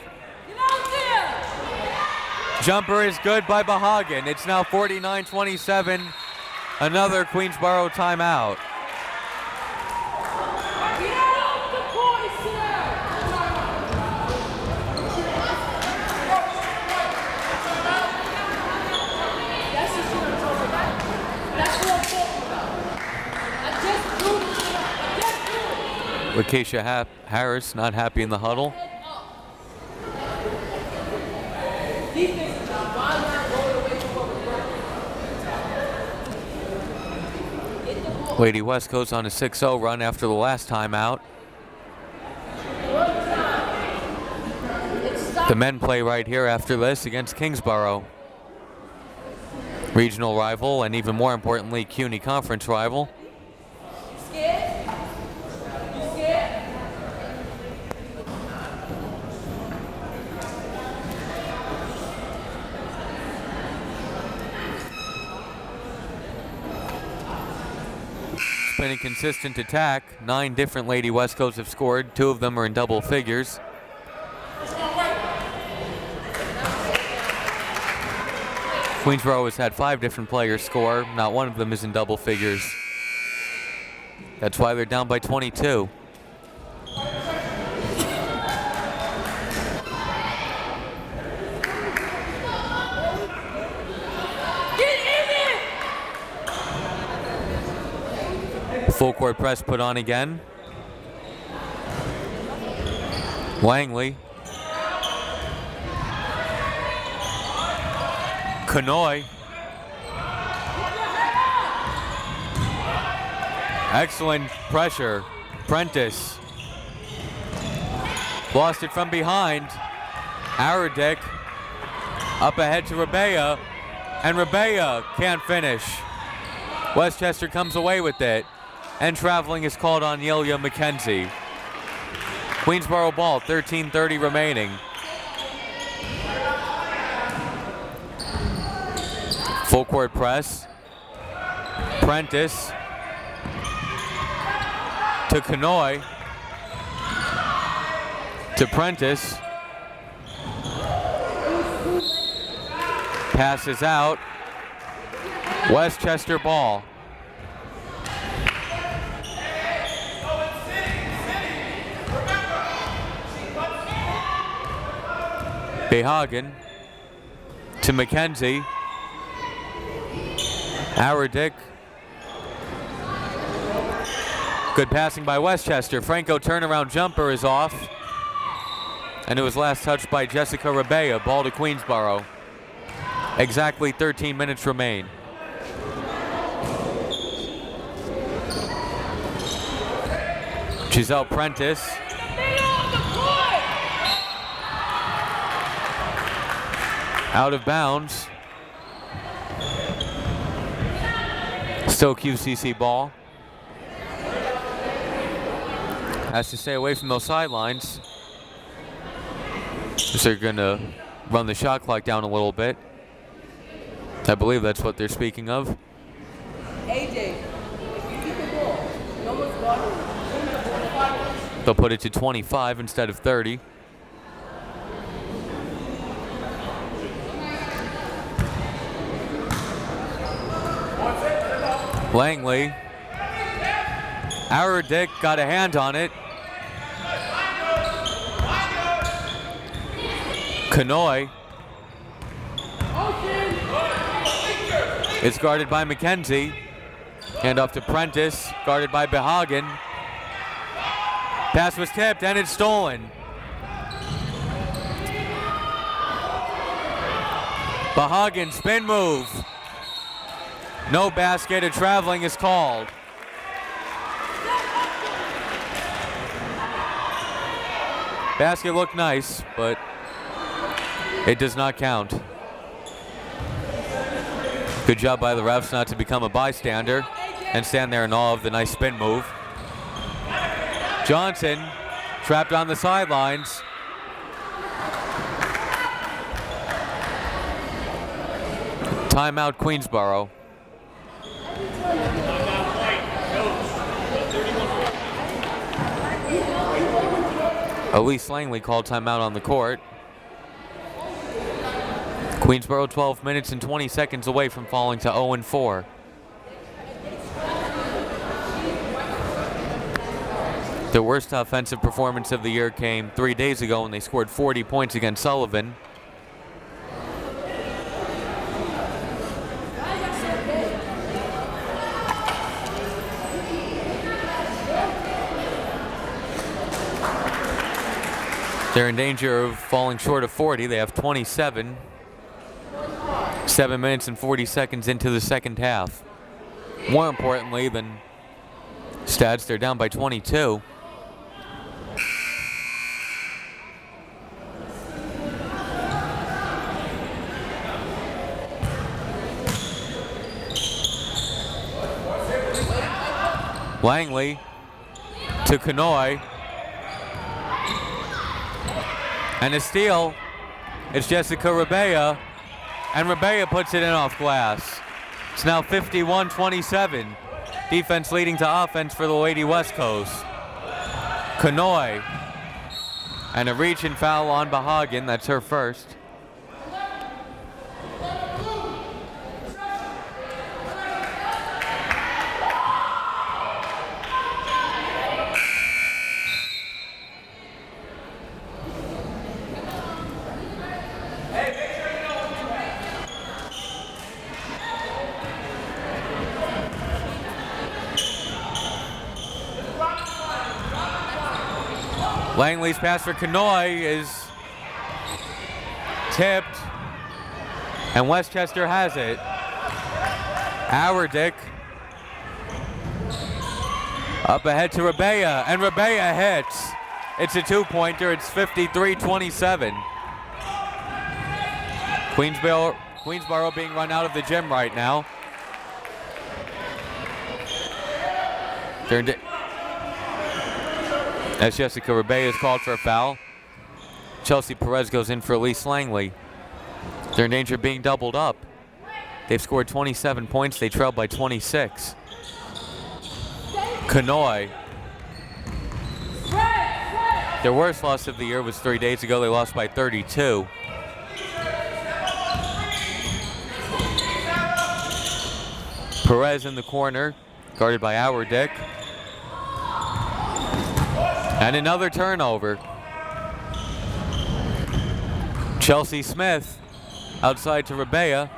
Jumper is good by Bahagan. It's now 49-27. Another Queensborough timeout. Lakeisha Harris not happy in the huddle. Lady West Coast on a 6-0 run after the last timeout. The men play right here after this against Kingsborough. Regional rival and even more importantly, CUNY conference rival. Been a consistent attack. 9 different Lady West Coast have scored. 2 of them are in double figures. Queensborough has had 5 different players score. Not one of them is in double figures. That's why they're down by 22. Full court press put on again. Langley. Kanoy. Excellent pressure. Prentice. Lost it from behind. Auerdick. Up ahead to Rabea. And Rabea can't finish. Westchester comes away with it. And traveling is called on Yelia McKenzie. Queensborough ball, 13:30 remaining. Full court press. Prentice to Kanoy. To Prentice. Passes out. Westchester ball. Bahagan to McKenzie. Auerdick. Good passing by Westchester. Franco turnaround jumper is off. And it was last touched by Jessica Rabea. Ball to Queensborough. Exactly 13 minutes remain. Giselle Prentice. Out of bounds. Still QCC ball. has to stay away from those sidelines. So they're going to run the shot clock down a little bit. I believe that's what they're speaking of. AJ, if you keep the ball, no one's guarding. They'll put it to 25 instead of 30. Langley. Dick got a hand on it. Kanoy. It's guarded by McKenzie. Hand off to Prentice, guarded by Behagen. Pass was tipped and it's stolen. Behagen, spin move. No basket, a traveling is called. Basket looked nice, but it does not count. Good job by the refs not to become a bystander and stand there in awe of the nice spin move. Johnson trapped on the sidelines. Timeout Queensborough. Elise Langley called timeout on the court. Queensborough 12 minutes and 20 seconds away from falling to 0-4. Their worst offensive performance of the year came 3 days ago when they scored 40 points against Sullivan. They're in danger of falling short of 40. They have 27. 7 minutes and 40 seconds into the second half. More importantly than stats, they're down by 22. Langley to Kanoy. And a steal. It's Jessica Rabea. And Rabea puts it in off glass. It's now 51-27. Defense leading to offense for the Lady Westcos. Kanoy. And a reach and foul on Behagen. That's her first. Langley's pass for Kanoy is tipped, and Westchester has it. Howardick up ahead to Rabea, and Rabea hits. It's a two-pointer. It's 53-27. Queensborough being run out of the gym right now. As Jessica Rabea is called for a foul. Chelsea Perez goes in for Elise Langley. They're in danger of being doubled up. They've scored 27 points. They trail by 26. Kanoy. Their worst loss of the year was 3 days ago. They lost by 32. Perez in the corner, guarded by Howardick. And another turnover. Chelsea Smith outside to Rabea.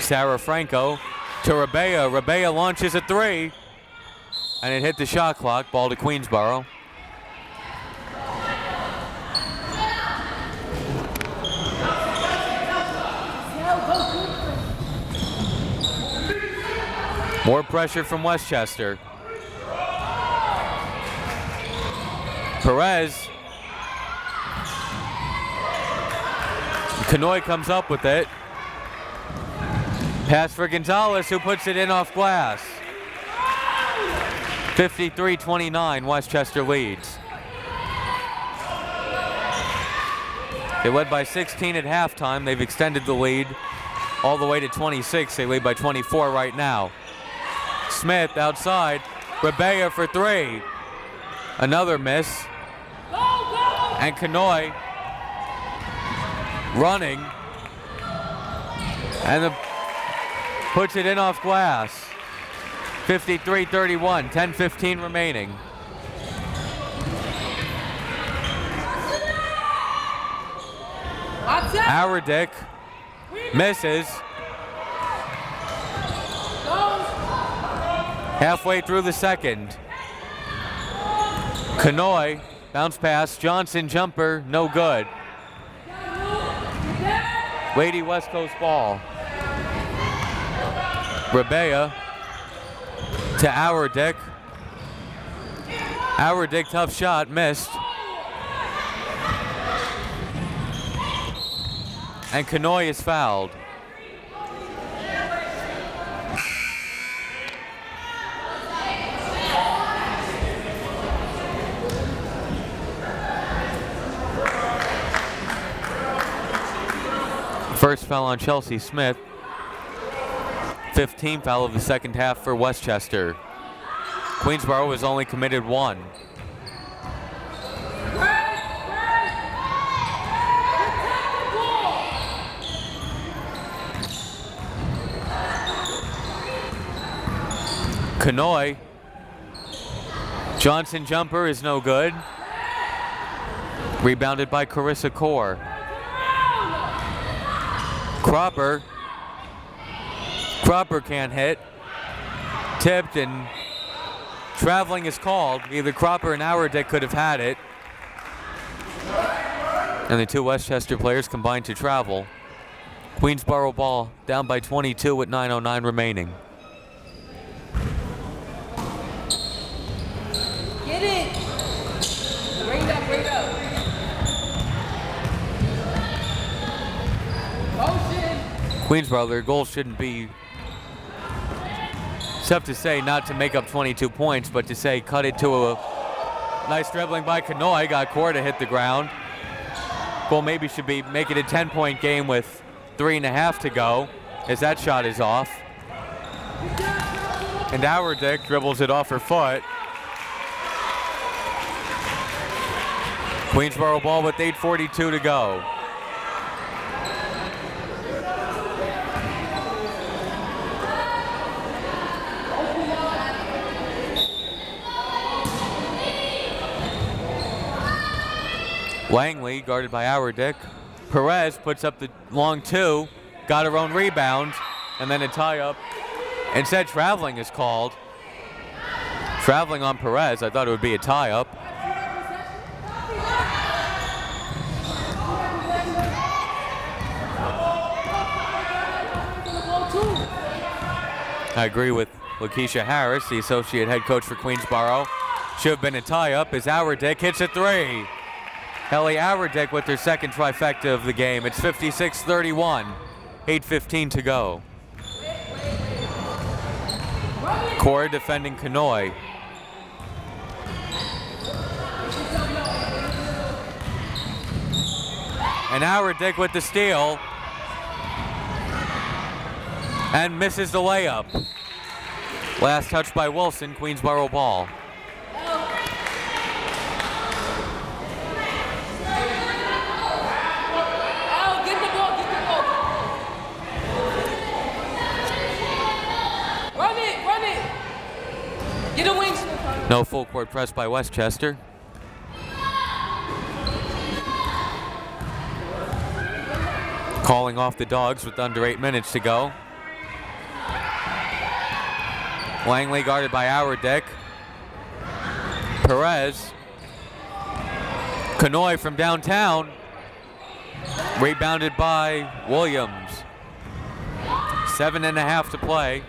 Sarah Franco to Rabea. Rabea launches a three. And it hit the shot clock. Ball to Queensborough. More pressure from Westchester. Perez. Kanoy comes up with it. Pass for Gonzalez, who puts it in off glass. 53-29, Westchester leads. They led by 16 at halftime. They've extended the lead all the way to 26. They lead by 24 right now. Smith outside. Rebea for three. Another miss. And Kanoy running. And puts it in off glass. 53-31, 10-15 remaining. Auerdick misses. Halfway through the second. Kanoy, bounce pass, Johnson jumper, no good. Lady Westcos ball. Rebea to Auerdick. Auerdick, tough shot, missed. And Kanoy is fouled. First foul on Chelsea Smith. 15th foul of the second half for Westchester. Queensborough has only committed one. Kanoy. Johnson jumper is no good. Rebounded by Carissa Core. Cropper can't hit. Tipped and traveling is called. Either Cropper and Auerdick could have had it. And the two Westchester players combined to travel. Queensborough ball down by 22 with 9:09 remaining. Get it. Bring it up, bring it up. Motion. Queensborough, their goal shouldn't be, it's tough to say not to make up 22 points, but to say cut it to a nice dribbling by Kanoy, got Core to hit the ground. Goal maybe should be make it a 10-point game with 3.5 to go, as that shot is off. And Auerdick dribbles it off her foot. Queensborough ball with 8:42 to go. Langley guarded by Auerdick. Perez puts up the long two, got her own rebound, and then a tie-up. Instead, traveling is called. Traveling on Perez, I thought it would be a tie-up. I agree with Lakeisha Harris, the associate head coach for Queensborough. Should have been a tie-up as Auerdick hits a three. Kelly Auerdick with her second trifecta of the game. It's 56-31, 8:15 to go. Core defending Kanoy. And Auerdick with the steal. And misses the layup. Last touch by Wilson, Queensborough ball. No full court press by Westchester. Calling off the Dogs with under 8 minutes to go. Langley guarded by Auerdick. Perez. Kanoy from downtown. Rebounded by Williams. 7.5 to play.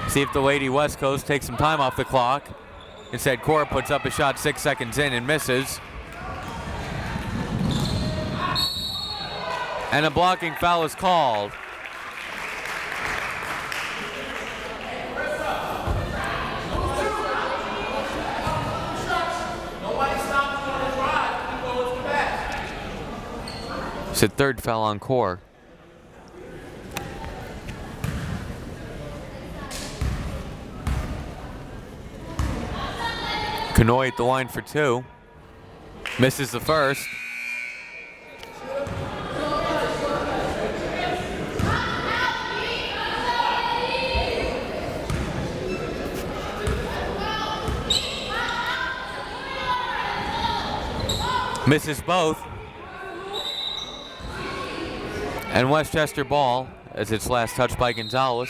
See if the Lady Westcos take some time off the clock. Instead, Core puts up a shot 6 seconds in and misses. And a blocking foul is called. It's a third foul on Core. Kanoy at the line for 2. Misses the first. Misses both. And Westchester ball as its last touch by Gonzalez.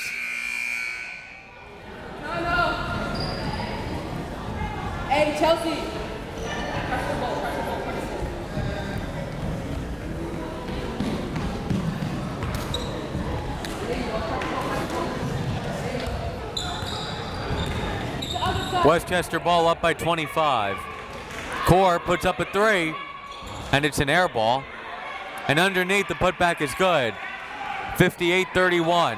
Hey, Chelsea. Westchester ball up by 25. Core puts up a 3, and it's an air ball. And underneath, the putback is good. 58-31.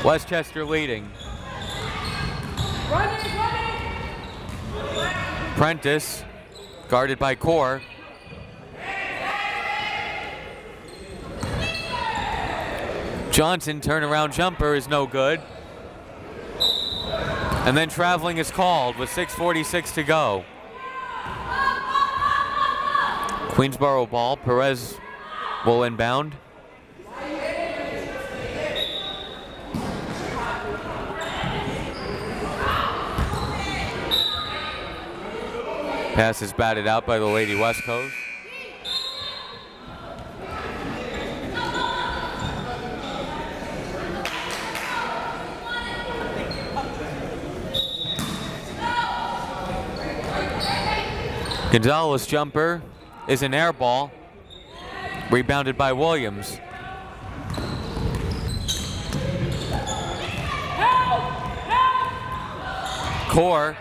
Westchester leading. Prentice, guarded by Core. Johnson, turnaround jumper is no good. And then traveling is called with 6:46 to go. Queensborough ball. Perez will inbound. Pass is batted out by the Lady Westcos. Gonzalez jumper is an air ball, rebounded by Williams. Core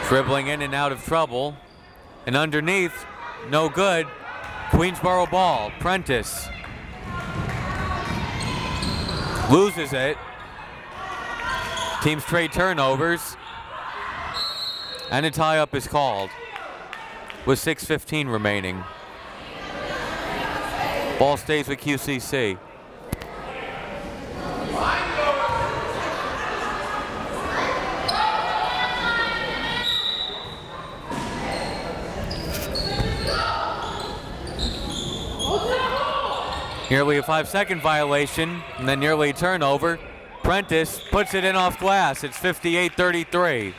dribbling in and out of trouble, and underneath, no good. Queensborough ball. Prentice loses it. Teams trade turnovers. And a tie-up is called with 6:15 remaining. Ball stays with QCC. Nearly a 5-second violation, and then nearly a turnover. Prentice puts it in off glass. It's 58-33.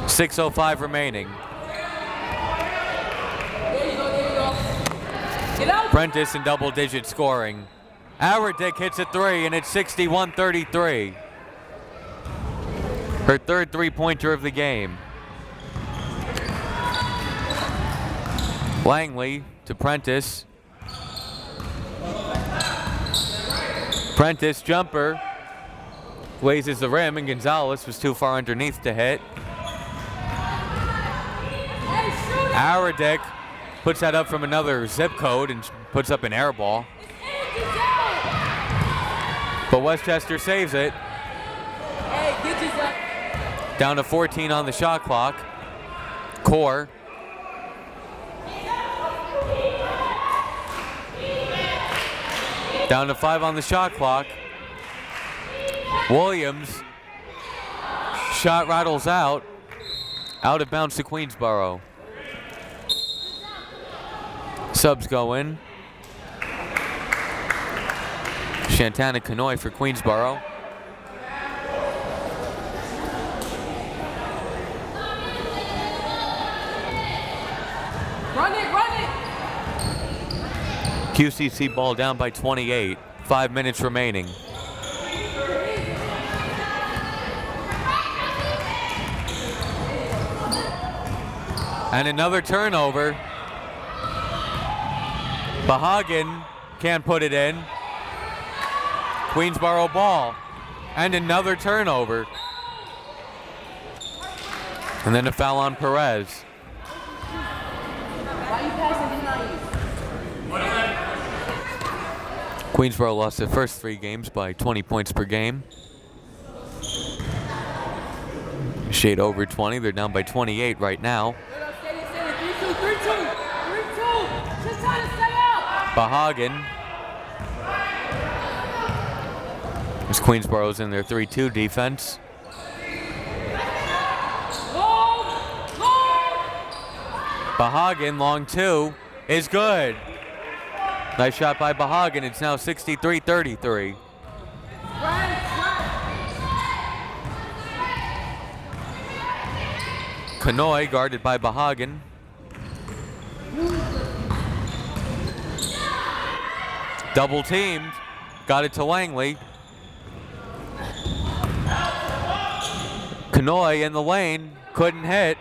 6:05 remaining. Prentice in double-digit scoring. Araddick hits a 3, and it's 61-33. Her third three-pointer of the game. Langley to Prentice. Prentice jumper glazes the rim, and Gonzalez was too far underneath to hit. Araddick puts that up from another zip code and puts up an air ball. But Westchester saves it. Down to 14 on the shot clock. Core. Down to 5 on the shot clock. Williams. Shot rattles out. Out of bounds to Queensborough. Subs go in. Shantana Kanoy for Queensborough. Run it! QCC ball down by 28. 5 minutes remaining. And another turnover. Bahagan can't put it in. Queensborough ball. And another turnover. And then a foul on Perez. Queensborough lost their first 3 games by 20 points per game. Shade over 20. They're down by 28 right now. 3-2. Just trying to stay up. Bahagan. As Queensborough's in their 3-2 defense. Bahagan, long two, is good. Nice shot by Bahagan. It's now 63-33. Kanoy guarded by Bahagan. Double teamed. Got it to Langley. Kanoy in the lane. Couldn't hit.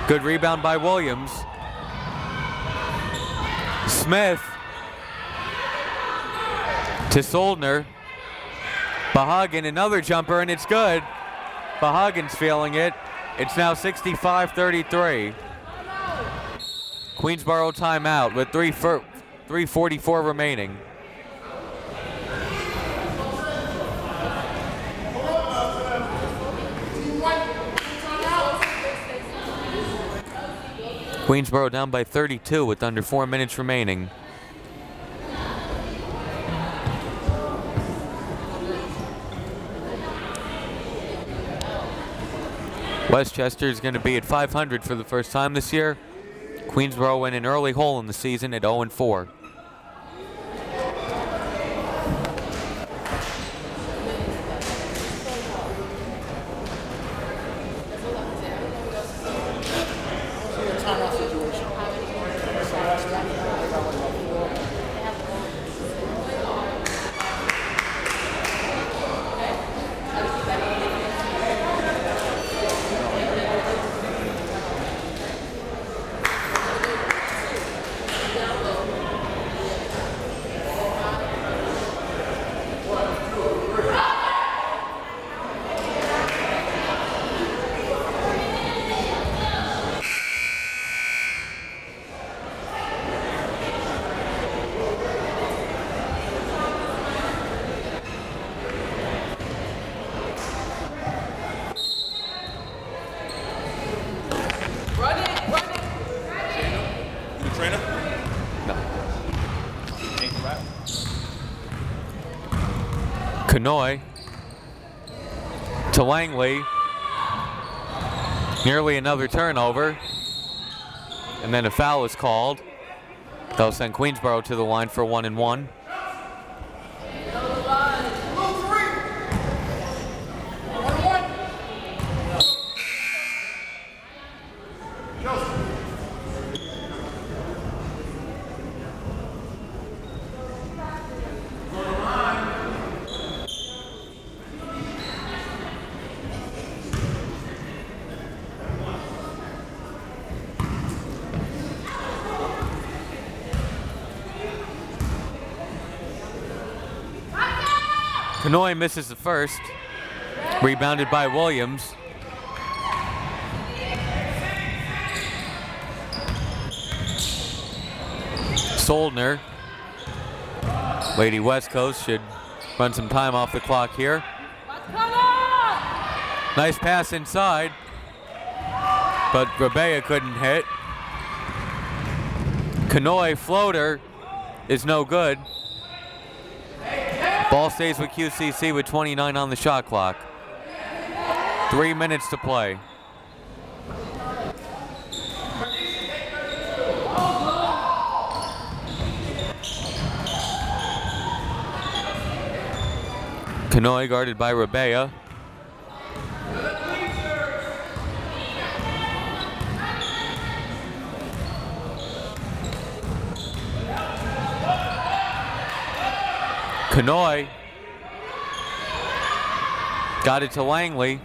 Good rebound by Williams. Smith to Soldner. Bahagan, another jumper, and it's good. Bahagan's feeling it. It's now 65-33. Queensborough timeout with 3:44 remaining. Queensborough down by 32 with under 4 minutes remaining. Westchester is going to be at 500 for the first time this year. Queensborough went an early hole in the season at 0-4. Kanoy to Langley. Nearly another turnover. And then a foul is called. They'll send Queensborough to the line for 1-1. Kanoy misses the first. Rebounded by Williams. Soldner. Lady Westcos should run some time off the clock here. Nice pass inside, but Rabea couldn't hit. Kanoy floater is no good. Ball stays with QCC with 29 on the shot clock. 3 minutes to play. Kanoy guarded by Rabea. Kanoy got it to Langley,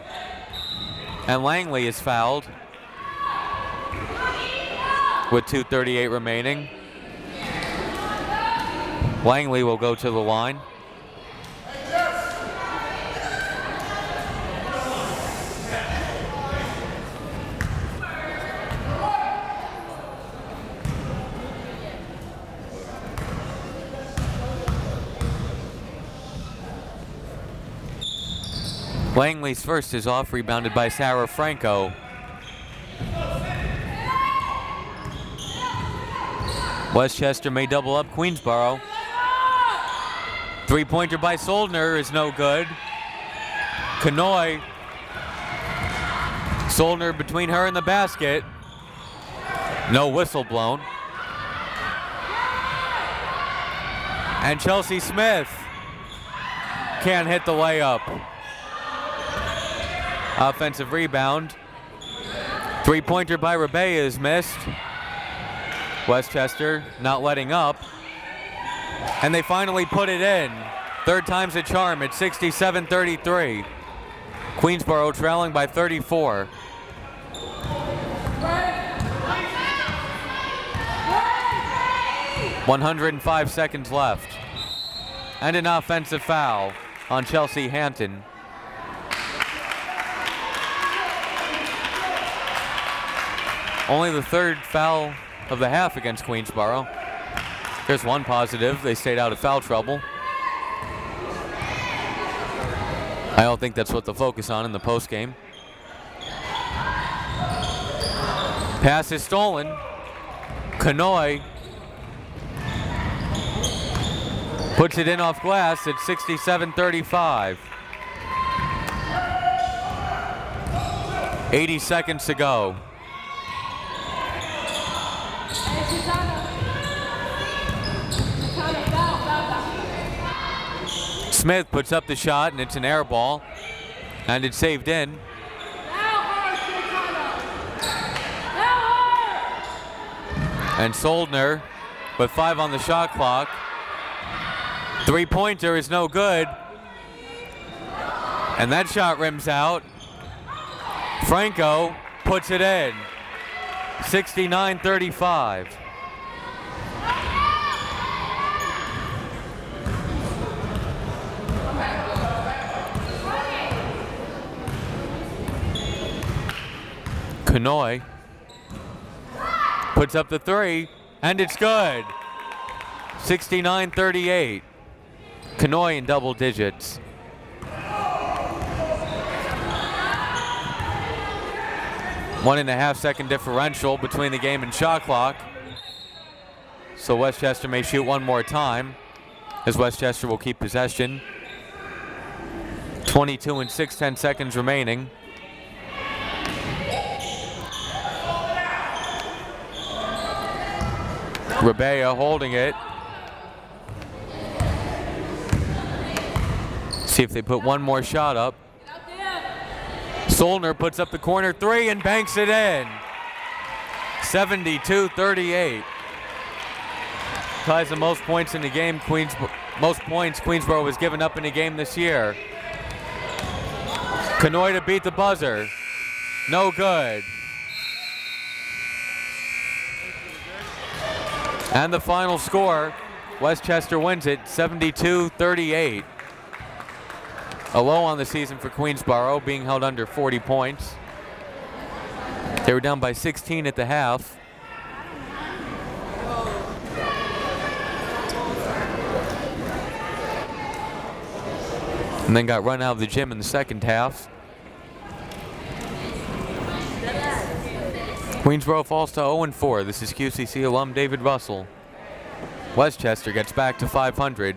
and Langley is fouled with 2:38 remaining. Langley will go to the line. Langley's first is off, rebounded by Sarah Franco. Westchester may double up Queensborough. Three-pointer by Soldner is no good. Kanoy. Soldner between her and the basket. No whistle blown. And Chelsea Smith can't hit the layup. Offensive rebound. Three-pointer by Rebea is missed. Westchester not letting up. And they finally put it in. Third time's a charm at 67-33. Queensborough trailing by 34. .105 seconds left. And an offensive foul on Chelsea Hampton. Only the third foul of the half against Queensborough. There's one positive. They stayed out of foul trouble. I don't think that's what they'll focus on in the postgame. Pass is stolen. Kanoy puts it in off glass at 67-35. 80 seconds to go. Smith puts up the shot, and it's an air ball, and it's saved in. And Soldner with 5 on the shot clock. Three-pointer is no good. And that shot rims out. Franco puts it in. 69-35. Kanoy puts up the three, and it's good. 69-38. Kanoy in double digits. One and a half second differential between the game and shot clock. So Westchester may shoot one more time, as Westchester will keep possession. 22 and 6/10 seconds remaining. Rebea holding it. See if they put one more shot up. Soldner puts up the corner three and banks it in. 72-38. Ties the most points in the game. Most points Queensborough has given up in a game this year. Kanoy to beat the buzzer. No good. And the final score, Westchester wins it 72-38. A low on the season for Queensborough, being held under 40 points. They were down by 16 at the half. And then got run out of the gym in the second half. Queensborough falls to 0-4. This is QCC alum David Russell. Westchester gets back to 500.